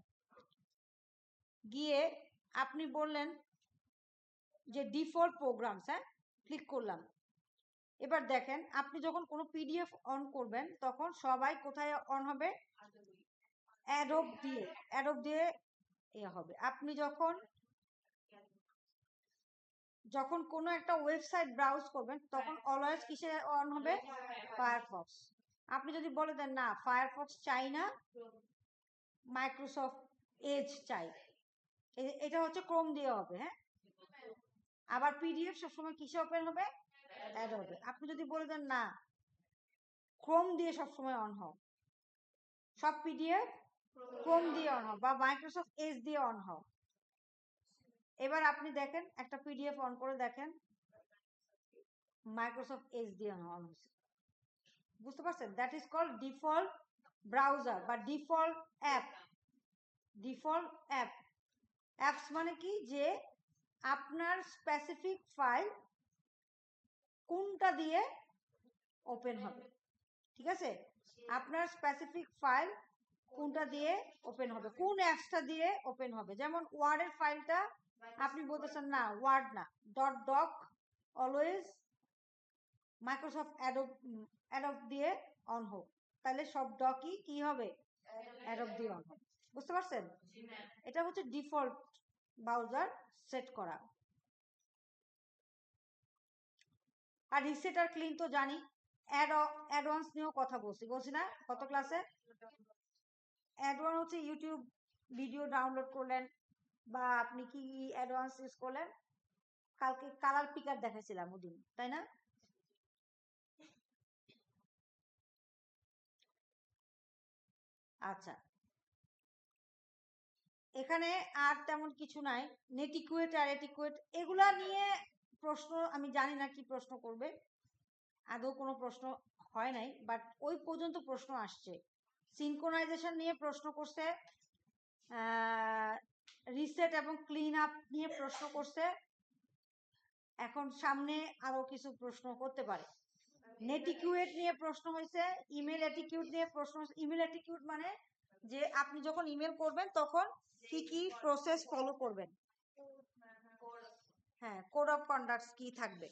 গিয়ে আপনি বললেন যে ডিফল্ট প্রোগ্রামস, হ্যাঁ ক্লিক করলাম। এবার দেখেন আপনি যখন কোনো পিডিএফ অন করবেন তখন সবাই কোথায় অন হবে? অ্যাডোব দিয়ে হবে। আপনি যখন কোনো একটা ওয়েবসাইট ব্রাউজ করবেন তখন অলওয়েজ কিসে অন হবে? ফায়ারফক্স। আপনি যদি বলে দেন না ফায়ারফক্স চাই না, মাইক্রোসফট এজ চাই, এটা হচ্ছে ক্রোম দিয়ে হবে। হ্যাঁ, আবার পিডিএফ সবসময় কিসে ওপেন হবে? অ্যাডোবে। আপনি যদি বলে দেন না ক্রোম দিয়ে সবসময় অন হোক, সব পিডিএফ ক্রোম দিয়ে অন হও বা মাইক্রোসফট এজ দিয়ে অন হও। এবার আপনি দেখেন একটা পিডিএফ অন করে দেখেন মাইক্রোসফট এজ দিয়ে অন হচ্ছে। বুঝতে পারছেন? That is called default browser বা default app. Default app, apps মানে কি, যে আপনার স্পেসিফিক ফাইল কোনটা দিয়ে ওপেন হবে, ঠিক আছে? আপনার স্পেসিফিক ফাইল কোনটা দিয়ে ওপেন হবে, কোন অ্যাপসটা দিয়ে ওপেন হবে। যেমন ওয়ার্ডের ফাইলটা আপনি বলতেছেন না ওয়ার্ড না, dot doc always Microsoft Adobe দিয়ে অন হোক, তাহলে সব ডকই কি হবে, অ্যাডোব দিয়ে অন হবে। বুঝতে পারছেন? এটা হচ্ছে ডিফল্ট ব্রাউজার সেট করা। আর রিসেট আর ক্লিন তো জানি, অ্যাডভান্স নিয়েও কথা বলছি না গত ক্লাসে। অ্যাডভান্স হচ্ছে ইউটিউব ভিডিও ডাউনলোড করলেন বা আপনি কি অ্যাডভান্স ইউজ করলেন, কালকে কালার পিকার দেখাইছিলাম ওদিন, তাই না? আচ্ছা, এখানে আর তেমন কিছু নাই। নেটিকুয়েট আর এটিকুয়েট এগুলা নিয়ে প্রশ্ন আমি জানি না কি প্রশ্ন করবে, আদৌ কোনো প্রশ্ন হয় নাই, বাট ওই পর্যন্ত প্রশ্ন আসছে। সিনক্রোনাইজেশন নিয়ে প্রশ্ন করছে, রিসেট এবং ক্লিন আপ নিয়ে প্রশ্ন করছে, এখন সামনে আরো কিছু প্রশ্ন করতে পারে। নেটিকুয়েট নিয়ে প্রশ্ন হয়েছে, ইমেল এটিকিউট নিয়ে প্রশ্ন। ইমেল এটিকিউট মানে যে আপনি যখন ইমেল করবেন তখন কি কি প্রসেস ফলো করবেন, হ্যাঁ, কোড অফ কন্ডাক্ট কি থাকবে,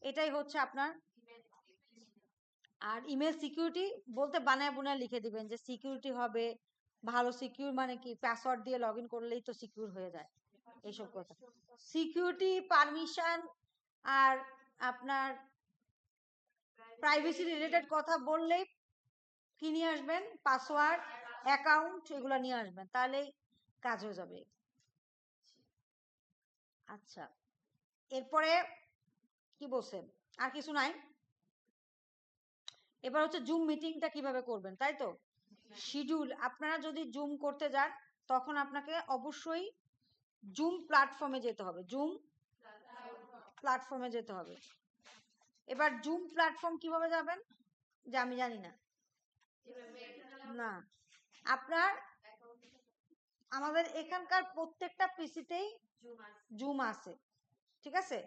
এটাই হচ্ছে আপনার। আর ইমেল সিকিউরিটি বলতে বানায় বুনায় লিখে দিবেন যে সিকিউরিটি হবে ভালো। সিকিউর মানে কি, পাসওয়ার্ড দিয়ে লগ ইন করলেই তো সিকিউর হয়ে যায়, এইসব কথা। সিকিউরিটি, পারমিশন আর আপনার প্রাইভেসি রিলেটেড কথা বললেই কি নিয়ে আসবেন, পাসওয়ার্ড, অ্যাকাউন্ট, এগুলো নিয়ে আসবেন, তাহলেই কাজ হয়ে যাবে। আচ্ছা, এরপরে কি বলছেন, আর কিছু নাই। এবার হচ্ছে জুম মিটিংটা কিভাবে করবেন, তাই তো? শিডিউল, আপনারা যদি জুম করতে যান তখন আপনাকে অবশ্যই জুম প্ল্যাটফর্মে যেতে হবে। জুম প্ল্যাটফর্মে যেতে হবে। এবার জুম প্ল্যাটফর্ম কিভাবে যাবেন, যে আমি জানি না। না, আপনার আমাদের এখানকার প্রত্যেকটা পিসিতেই জুম আছে, ঠিক আছে?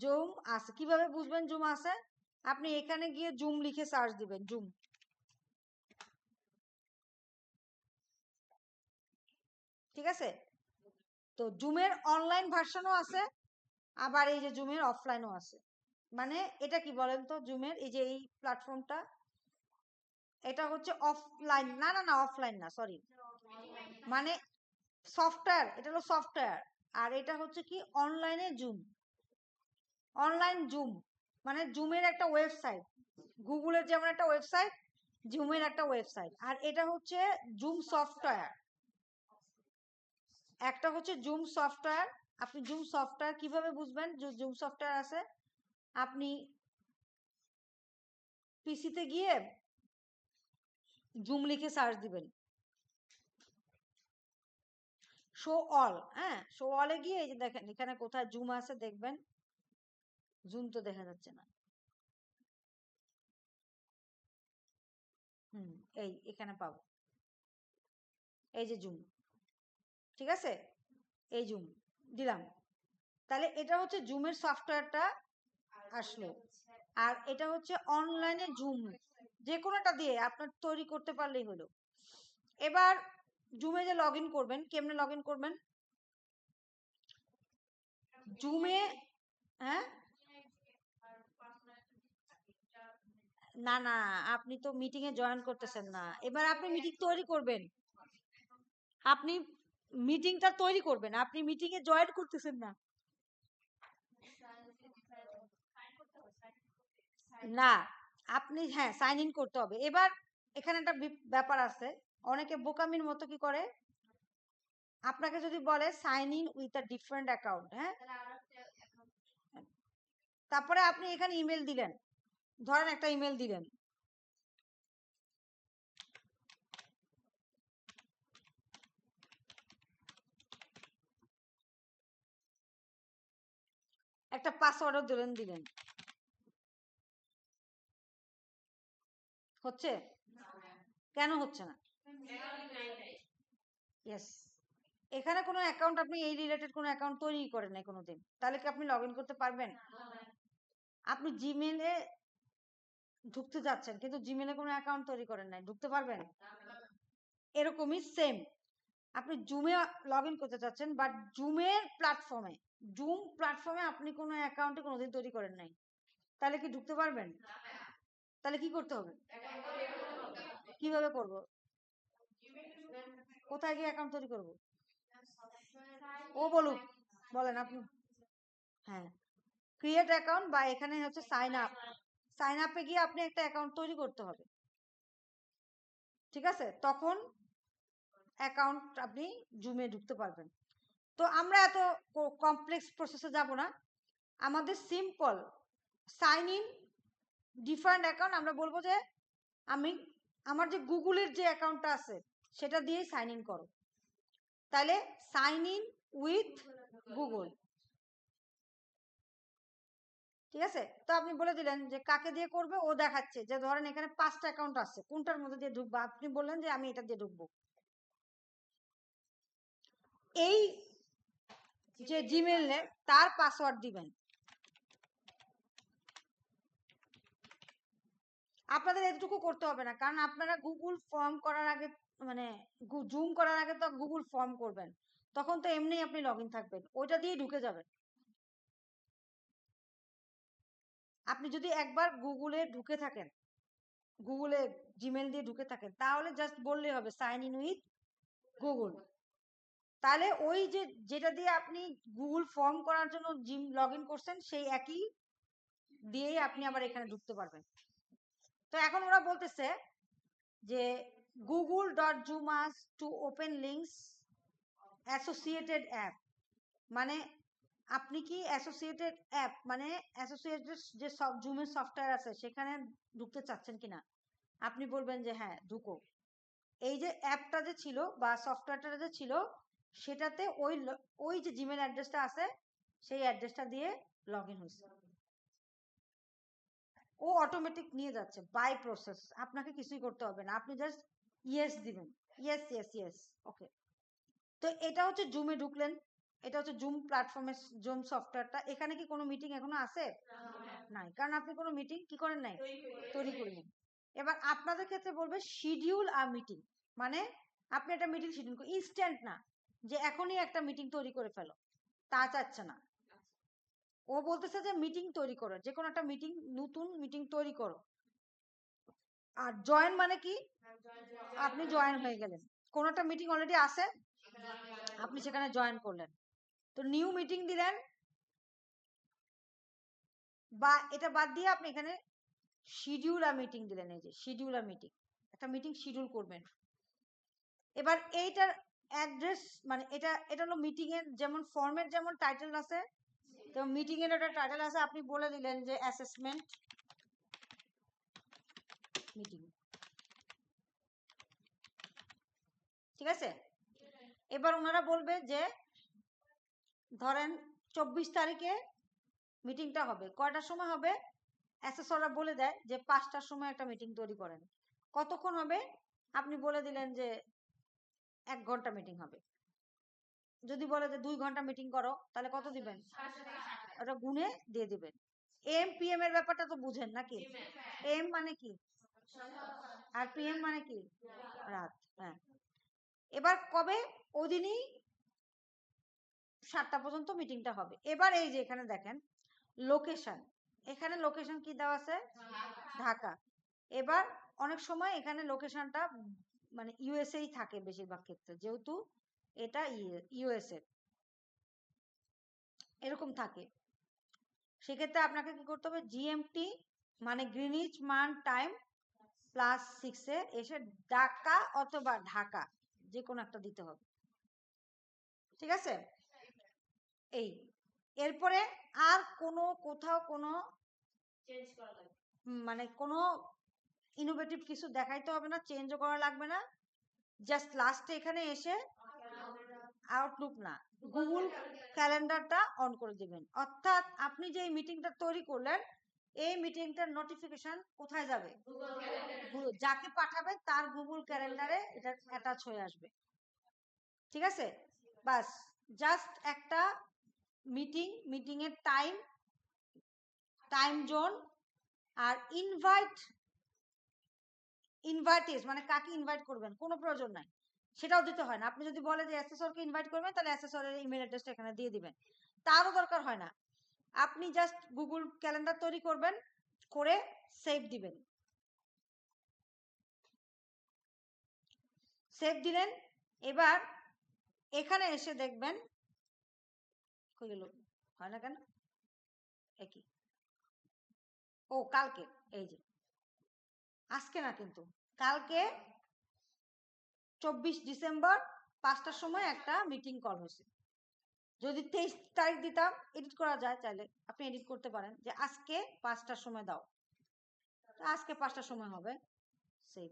জুম আছে, কিভাবে বুঝবেন জুম আছে? আপনি এখানে গিয়ে জুম লিখে সার্চ দিবেন, জুম। ঠিক আছে? তো জুমের অনলাইন ভার্সনও আছে, আবার এই যে জুমের অফলাইনও আছে। মানে এটা কি বলেন তো, জুমের এই যে এই প্ল্যাটফর্মটা, এটা হচ্ছে অফলাইন, না না না অফলাইন না, সরি, মানে সফটওয়্যার, এটা হলো সফটওয়্যার। আর এটা হচ্ছে কি অনলাইনে জুম, অনলাইন জুম মানে জুমের একটা ওয়েবসাইট, গুগলের যেমন একটা ওয়েবসাইট, জুমের একটা ওয়েবসাইট। আর এটা হচ্ছে জুম সফটওয়্যার, একটা হচ্ছে জুম সফটওয়্যার। আপনি জুম সফটওয়্যার কিভাবে বুঝবেন যে জুম সফটওয়্যার আছে? আপনি পিসিতে গিয়ে জুম লিখে সার্চ দিবেন, শো অল, হ্যাঁ, শো অলে গিয়ে এই যে দেখেন এখানে কোথায় জুম আছে দেখবেন, জুম তো দেখা যাচ্ছে না, এই এখানে পাবো, এই যে জুম, ঠিক আছে? এই জুম দিলাম, তাহলে এটা হচ্ছে জুমের সফটওয়্যারটা আসলো। আর এটা হচ্ছে অনলাইনে জুম, যে কোনোটা দিয়ে আপনার তৈরি করতে পারলেই হলো। এবার জুমে যে লগ ইন করবেন, কেমনে লগ ইন করবেন জুমে? হ্যাঁ, না না, আপনি তো মিটিং এ জয়েন করতেছেন না। এবার আপনি মিটিং তৈরি করবেন, আপনি মিটিংটা তৈরি করবেন, আপনি মিটিং এ জয়েন করতেছেন না। না, আপনি হ্যাঁ সাইন ইন করতে হবে। এবার এখানে একটা ব্যাপার আছে, অনেকে বোকামির মতো কি করে, আপনাকে যদি বলে sign in with a different account, হ্যাঁ, তারপরে আপনি এখানে ইমেল দিলেন, ধরেন একটা ইমেল দিলেন, একটা পাসওয়ার্ডও দিলেন হচ্ছে? কেন হচ্ছে না? ইয়েস, এখানে কোনো অ্যাকাউন্ট আপনি এই রিলেটেড কোনো অ্যাকাউন্ট তৈরি করেন নাই কোনোদিন, তাহলে কি আপনি লগ ইন করতে পারবেন? আপনি জিমেলে ঢুকতে যাচ্ছেন কিন্তু জিমেলে কোনো অ্যাকাউন্ট তৈরি করেন নাই, ঢুকতে পারবেন? এরকমই সেম, আপনি জুমে লগ ইন করতে চাচ্ছেন বাট জুম প্ল্যাটফর্মে আপনি কোনো অ্যাকাউন্টে কোনোদিন তৈরি করেন নাই, তাহলে কি ঢুকতে পারবেন? তাহলে কি করতে হবে? কিভাবে করব? কোথায় গিয়ে অ্যাকাউন্ট তৈরি করব? ও বলুক, বলেন আপনি। হ্যাঁ, ক্রিয়েট অ্যাকাউন্ট বা এখানে হচ্ছে সাইন আপে গিয়ে আপনি একটা অ্যাকাউন্ট তৈরি করতে হবে, ঠিক আছে? তখন অ্যাকাউন্ট আপনি জুমে ঢুকতে পারবেন। তো আমরা এত কমপ্লেক্স প্রসেসে যাব না, আমাদের simple sign in different account, আমরা বলবো যে আমার যে গুগলের যে অ্যাকাউন্টটা আছে সেটা দিয়েই সাইন ইন করো, তাহলে সাইন ইন উইথ গুগল, ঠিক আছে? তো আপনি বলে দিলেন যে কাকে দিয়ে করবে, ও দেখাচ্ছে যে ধরেন এখানে 5টা অ্যাকাউন্ট আছে, কোনটার মধ্যে দিয়ে ঢুকবো? আপনি বললেন যে আমি এটা দিয়ে ঢুকবো, এই যে জিমেইলে তার পাসওয়ার্ড দিবেন। আপনাদের এতটুকু করতে হবে না, কারণ আপনারা গুগল ফর্ম করার আগে মানে জুম করার আগে তো গুগল ফর্ম করবেন, তখন তো এমনি আপনি লগ ইন থাকবেন, ওইটা দিয়ে ঢুকে যাবেন। আপনি যদি একবার গুগলে ঢুকে থাকেন, গুগলে জিমেল দিয়ে ঢুকে থাকেন, তাহলে জাস্ট বললেই হবে সাইন ইন উইথ গুগল, তাহলে ওই যে যেটা দিয়ে আপনি গুগল ফর্ম করার জন্য জিম লগ ইন করছেন সেই একই দিয়েই আপনি আবার এখানে ঢুকতে পারবেন। তো এখন ওরা বলতেছে যে google.zoomas to open links associated app, মানে আপনি কি অ্যাসোসিয়েটেড অ্যাপ মানে অ্যাসোসিয়েটেড যে সব জুমের সফটওয়্যার আছে সেখানে ঢুকতে চাচ্ছেন কিনা, আপনি বলবেন যে হ্যাঁ ঢুকো। এই যে অ্যাপটা যে ছিল বা সফটওয়্যারটা যে ছিল সেটাতে ওই যে জিমেল অ্যাড্রেসটা আছে সেই অ্যাড্রেসটা দিয়ে লগ ইন হয়েছে, ও অটোমেটিক নিয়ে যাচ্ছে বাই প্রসেস, আপনাকে কিছুই করতে হবে না, আপনি জাস্ট ইয়েস দিবেন, ইয়েস ইয়েস ইয়েস ওকে। তো এটা হচ্ছে জুমে ঢুকলেন, এটা হচ্ছে জুম প্ল্যাটফর্মের জুম সফটওয়্যারটা। এখানে কি কোনো মিটিং এখনো আছে? নাই, কারণ আপনি কোনো মিটিং কি করেন নাই, তৈরি করেন। এবার আপনাদের ক্ষেত্রে বলবে শিডিউল আ মিটিং, মানে আপনি একটা মিটিং শিডিউল করুন, ইনস্ট্যান্ট না যে এখনই একটা মিটিং তৈরি করে ফেলো, তা চাচ্ছে না। ও বলতেছে যে মিটিং তৈরি করো, যে কোনো একটা মিটিং, নতুন মিটিং তৈরি করো। আর জয়েন মানে কি, আপনি জয়েন হয়ে গেলেন, কোন একটা মিটিং অলরেডি আছে আপনি সেখানে জয়েন করলেন, তো নিউ মিটিং দিলেন, বা এটা বাদ দিয়ে আপনি এখানে শিডিউলার মিটিং দিলেন, এই যে শিডিউলার মিটিং, একটা মিটিং শিডিউল করবেন। এবার এইটার অ্যাড্রেস মানে এটা হলো মিটিং এর যেমন ফর্মের যেমন টাইটেল আছে, তো মিটিং এর একটা টাইটেল আছে, আপনি বলে দিলেন যে অ্যাসেসমেন্ট মিটিং, ঠিক আছে? এবার ওনারা বলবে যে ধরেন 24 তারিখে মিটিংটা হবে, কয়টার সময় হবে? অ্যাসেসররা বলে দেয় যে 5টার সময় একটা মিটিং তৈরি করেন, কতক্ষণ হবে? আপনি বলে দিলেন যে 1 ঘন্টা মিটিং হবে। যদি বলে যে 2 ঘন্টা মিটিং করো, তাহলে কত দিবেন? ওটা গুনে দিয়ে দিবেন। এম পিএম এর ব্যাপারটা তো বুঝেন নাকি? এম মানে কি আর পিএম মানে কি? রাত। হ্যাঁ, এবার কবে? ওদিনই 7টা পর্যন্ত মিটিংটা হবে। এবার এই যে এখানে দেখেন লোকেশন, এখানে লোকেশন কি দেওয়া আছে? ঢাকা। এবার অনেক সময় এখানে লোকেশনটা মানে ইউএসএই থাকে বেশিরভাগ ক্ষেত্রে, যেহেতু এটা ইউএসএ এরকম থাকে, সেক্ষেত্রে আপনাকে কি করতে হবে? জিএমটি মানে গ্রিনিচ মান টাইম +6 এসে ঢাকা অথবা ঢাকা যে কোনো একটা দিতে হবে, ঠিক আছে? এই এরপরে আর কোনো কোথাও কোনো মানে কোনো ইনোভেটিভ কিছু দেখাইতে হবে না, চেঞ্জও করা লাগবে না, জাস্ট লাস্টে এখানে এসে আউটলুক না, গুগল ক্যালেন্ডারটা অন করে দিবেন। অর্থাৎ আপনি যে মিটিংটা তৈরি করলেন এই মিটিংটার নোটিফিকেশন কোথায় যাবে? যাকে পাঠাবেন তার গুগল ক্যালেন্ডারে এটা অ্যাটাচ হয়ে আসবে। ঠিক আছে, বাস জাস্ট একটা মিটিং এর টাইম জোন আর ইনভাইটেজ মানে কাকে ইনভাইট করবেন কোনো প্রয়োজন নাই, সেটাও দিতে হয় না। আপনি যদি বলেন যে অ্যাসেসরকে ইনভাইট করবেন তাহলে অ্যাসেসরের ইমেল অ্যাড্রেসটা এখানে দিয়ে দিবেন, তারও দরকার হয় না। আপনি জাস্ট গুগল ক্যালেন্ডার তৈরি করবেন, করে সেভ দিবেন। সেভ দিলেন, এবার এখানে এসে দেখবেন কই গেল, হয় না কেন একই, ও কালকে, এই যে আজকে না কিন্তু কালকে 24 ডিসেম্বর 5টার সময় একটা মিটিং কল হয়েছে। যদি 23 তারিখ দিতাম, এডিট করা যায়, চাইলে আপনি এডিট করতে পারেন যে আজকে 5টার সময় দাও, আজকে 5টার সময় হবে। সেভ।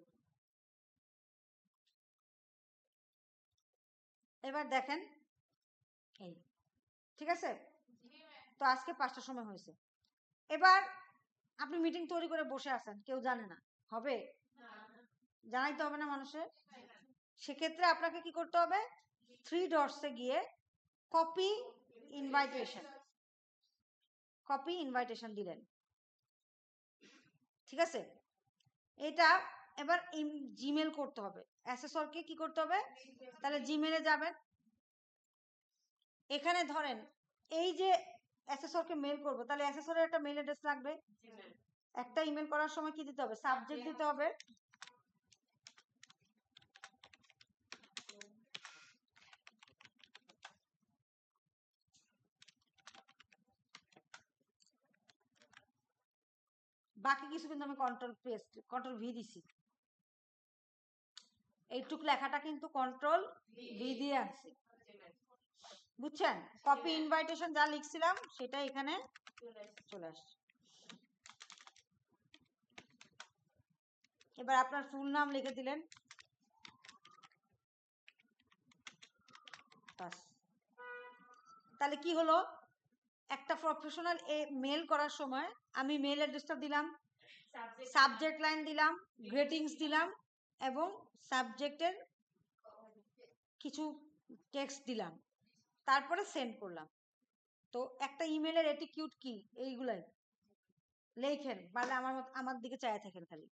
এবার দেখেন এই, ঠিক আছে, তো আজকে 5টার সময় হয়েছে। এবার আপনি মিটিং তৈরি করে বসে আছেন, কেউ জানে না, হবে? জানাইতে হবে না মানুষের। সেক্ষেত্রে আপনাকে কি করতে হবে, 3 ডটসে গিয়ে কপি ইনভাইটেশন দিলেন। ঠিক আছে, এটা এবার জিমেল করতে হবে, অ্যাসেসরকে কি করতে হবে, তাহলে জিমেলে যাবেন। এখানে ধরেন এই যে অ্যাসেসরকে মেল করব, তাহলে অ্যাসেসরের একটা মেল অ্যাড্রেস লাগবে। একটা ইমেল করার সময় কি দিতে হবে, সাবজেক্ট দিতে হবে বাকি কিছু কিন্তু আমি কন্ট্রোল ভি দিছি, এইটুক লেখাটা কিন্তু কন্ট্রোল ভি দিয়ে আনছি, বুঝছেন? কপি ইনভাইটেশন যা লিখছিলাম সেটা এখানে চলে আসছে। এবার আপনার ফুল নাম লিখে দিলেন, তাহলে কি হলো, একটা প্রফেশনাল মেল করার সময় আমি মেল অ্যাড্রেসটা দিলাম, সাবজেক্ট লাইন দিলাম, গ্রেটিংস দিলাম এবং সাবজেক্টের কিছু টেক্সট দিলাম, তারপরে সেন্ড করলাম। তো একটা ইমেলের এটিকিউট কি, এইগুলাই লেখেন, পারলে আমার দিকে চায় থাকেন খালি,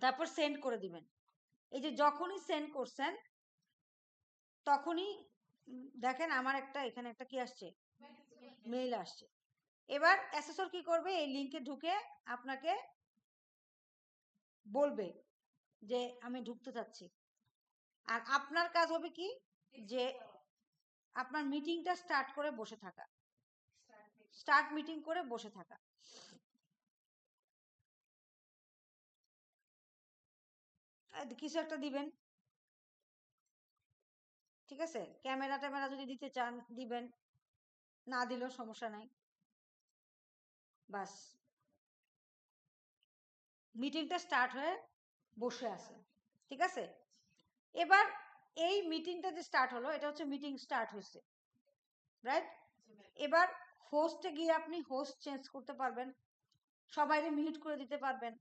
তারপর সেন্ড করে দিবেন। এই যে যখনই সেন্ড করছেন তখনই দেখেন আমার একটা এখানে একটা কি আসছে, মেইল আসছে। এবার অ্যাসেসর কি করবে, এই লিংকে ঢুকে আপনাকে বলবে যে আমি ঢুকতে চাচ্ছি, আর আপনার কাজ হবে কি, যে আপনার মিটিংটা স্টার্ট করে বসে থাকা, স্টার্ট মিটিং করে বসে থাকা। কিছু একটা দিবেন, ঠিক আছে, ক্যামেরা যদি দিতে চান দিবেন, না দিলেও সমস্যা নাই। বাস মিটিংটা স্টার্ট হয়ে বসে আছে, ঠিক আছে। এবার এই মিটিংটা যে স্টার্ট হলো, এটা হচ্ছে মিটিং স্টার্ট হয়েছে, রাইট? এবার হোস্টে গিয়ে আপনি হোস্ট চেঞ্জ করতে পারবেন, সবাইকে মিউট করে দিতে পারবেন,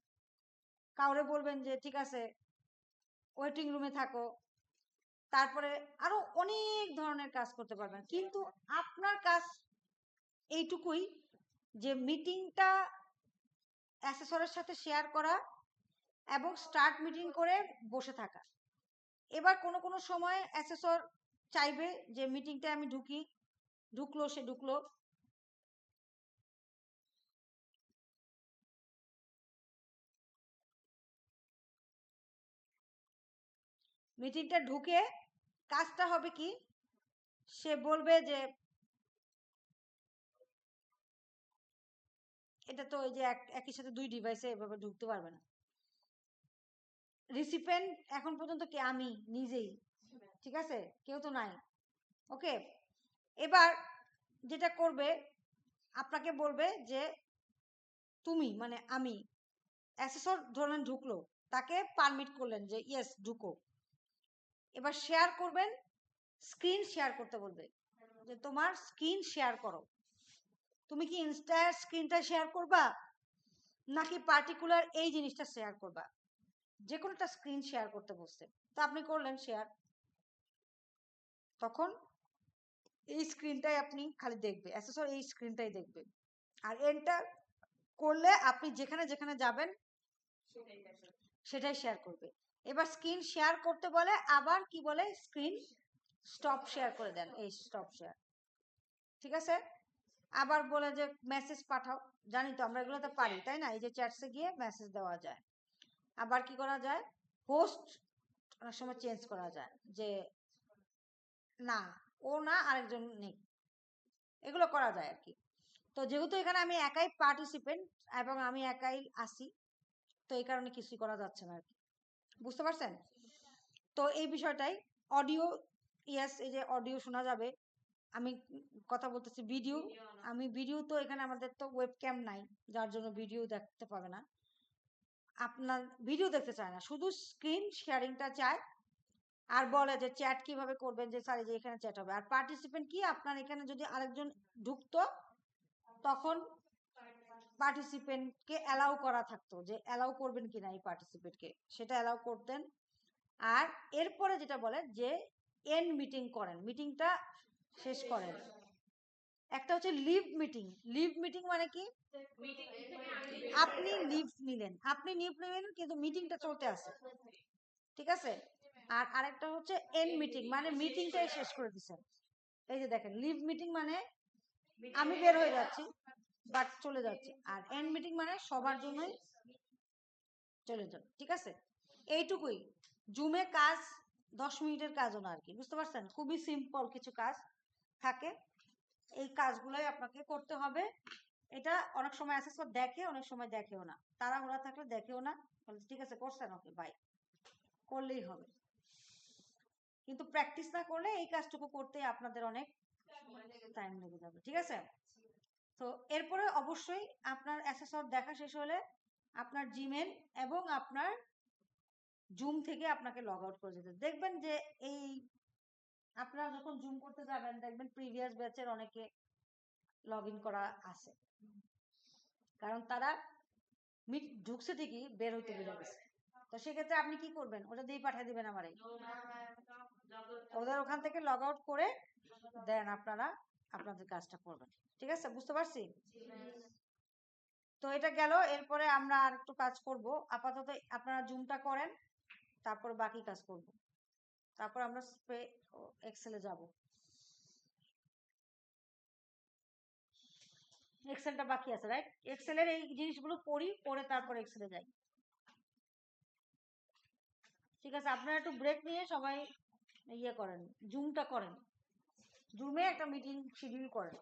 কাউরে বলবেন যে ঠিক আছে ওয়েটিং রুমে থাকো, তারপরে আরো অনেক ধরনের কাজ করতে পারবেন। কিন্তু আপনার কাজ এইটুকুই যে মিটিংটা অ্যাসেসরের সাথে শেয়ার করা এবং স্টার্ট মিটিং করে বসে থাকা। এবার কোনো সময় অ্যাসেসর চাইবে যে মিটিংটা আমি ঢুকলো, সে ঢুকলো, মিটিংটা ঢুকে কাজটা হবে কি, সে বলবে যে এটা তো ওই যে একই সাথে 2 ডিভাইসে এভাবে ঢুকতে পারবে না, রিসিপেন্ট এখন পর্যন্ত কি আমি নিজেই, ঠিক আছে, কেউ তো নাই, ওকে। এবার যেটা করবে, আপনাকে বলবে যে তুমি মানে আমি, অ্যাসেসর ধরেন ঢুকলো, তাকে পারমিট করলেন যে ইয়েস ঢুকো, এবার শেয়ার করবেন স্ক্রিন শেয়ার করতে বলবে, যে তোমার স্ক্রিন শেয়ার করো। তুমি কি ইনস্টার স্ক্রিনটা শেয়ার করবা নাকি পার্টিকুলার এই জিনিসটা শেয়ার করবা? যে কোনো একটা স্ক্রিন শেয়ার করতে বলছে, তো আপনি করলেন শেয়ার। তখন এই স্ক্রিনটাই আপনি খালি দেখবে, অ্যাসেসর এই স্ক্রিনটাই দেখবে। আর এন্টার করলে আপনি যেখানে যেখানে যাবেন সেটাই শেয়ার করবে। এবার স্ক্রিন শেয়ার করতে বলে, আবার কি বলে, স্ক্রিন স্টপ শেয়ার করে দেন, এই স্টপ শেয়ার। ঠিক আছে। আবার বলে যে মেসেজ পাঠাও, জানি তো আমরা এগুলো তো পারি, তাই না? এই যে চ্যাটসে গিয়ে মেসেজ দেওয়া যায়। আবার কি করা যায়, হোস্ট অনেক সময় চেঞ্জ করা যায়, যে না ও না আরেকজন নেই, এগুলো করা যায় আর কি। তো যেহেতু এখানে আমি একাই পার্টিসিপেন্ট এবং আমি একাই আসি, তো এই কারণে কিছুই করা যাচ্ছে না আর কি। বুঝতে পারছেন? তো এই বিষয়টাই। অডিও, ইয়েস, এই যে অডিও শোনা যাবে। আমি কথা বলতেছি ভিডিও, আমি ভিডিও তো এখানে আমাদের তো ওয়েব ক্যাম নাই, যার জন্য ভিডিও দেখতে পাবে না। আপনার ভিডিও দেখতে চায় না, শুধু স্ক্রিন শেয়ারিংটা চায়। আর বলে যে চ্যাট কিভাবে করবেন, যে স্যার যে এখানে চ্যাট হবে। আর পার্টিসিপেন্ট কি, আপনার এখানে যদি আরেকজন ঢুকতো তখন পার্টিসিপেন্টকে অ্যালাউ করা থাকতো, যে অ্যালাউ করবেন কিনা এই পার্টিসিপেন্টকে, সেটা অ্যালাউ করতেন। আর এরপরে যেটা বলে যে এন্ড মিটিং করেন, মিটিংটা শেষ করেন। একটা হচ্ছে লিভ মিটিং। লিভ মিটিং মানে কি, আপনি লিভ নিলেন, কিন্তু মিটিংটা চলতে আছে, ঠিক আছে। আর আরেকটা হচ্ছে এন্ড মিটিং, মানে মিটিংটাই শেষ করে দিচ্ছেন। এই যে দেখেন, লিভ মিটিং মানে আমি বের হয়ে যাচ্ছি বাট চলে যাচ্ছে, আর এন্ড মিটিং মানে সবার জন্যই চলে যান, ঠিক আছে। এইটুকুই জুমে কাজ, 10 মিনিটের কাজও না আর কি, বুঝতে পারছেন? খুবই সিম্পল কিছু কাজ থাকে, এই কাজগুলোই আপনাকে করতে হবে। এটা অনেক সময় অ্যাসেসর দেখে, অনেক সময় দেখেও না, তাড়াহুড়া থাকলে দেখেও না, ঠিক আছে করছেন, ওকে বাই, করলেই হবে। কিন্তু প্র্যাকটিস না করলে এই কাজটুকু করতে আপনাদের অনেক টাইম লেগে যাবে, ঠিক আছে। তো এরপরে অবশ্যই আপনার অ্যাসেসর দেখা শেষ হলে আপনার জিমেল এবং আপনার জুম থেকে আপনাকে লগ আউট করে যেতে দেখবেন, যে এই আপনারা যখন জুম করতে যাবেন দেখবেন প্রিভিয়াস ব্যাচের অনেকে লগ ইন করা আছে, কারণ তারা ঢুকছে ঠিকই, বের হইতে বের গেছে। তো সেক্ষেত্রে আপনি কি করবেন, ওটা দিয়ে পাঠিয়ে দিবেন আমারে, ওদের ওখান থেকে লগ আউট করে দেন আপনারা আপনাদের কাজটা করবেন, ঠিক আছে। বুঝতে পারছি? তো এটা গেল। এরপরে আমরা আর একটু কাজ করব, আপাতত আপনারা জুমটা করেন, তারপর বাকি কাজ করব, তারপর আমরা এক্সেলে যাব। এক্সেলটা বাকি আছে, রাইট? এক্সেলের এই জিনিসগুলো পড়ি, পড়ে তারপর এক্সেলে যাই, ঠিক আছে। আপনারা একটু ব্রেক নিয়ে সবাই ইয়ে করেন, জুমটা করেন, জুমে একটা মিটিং শিডিউল করেন।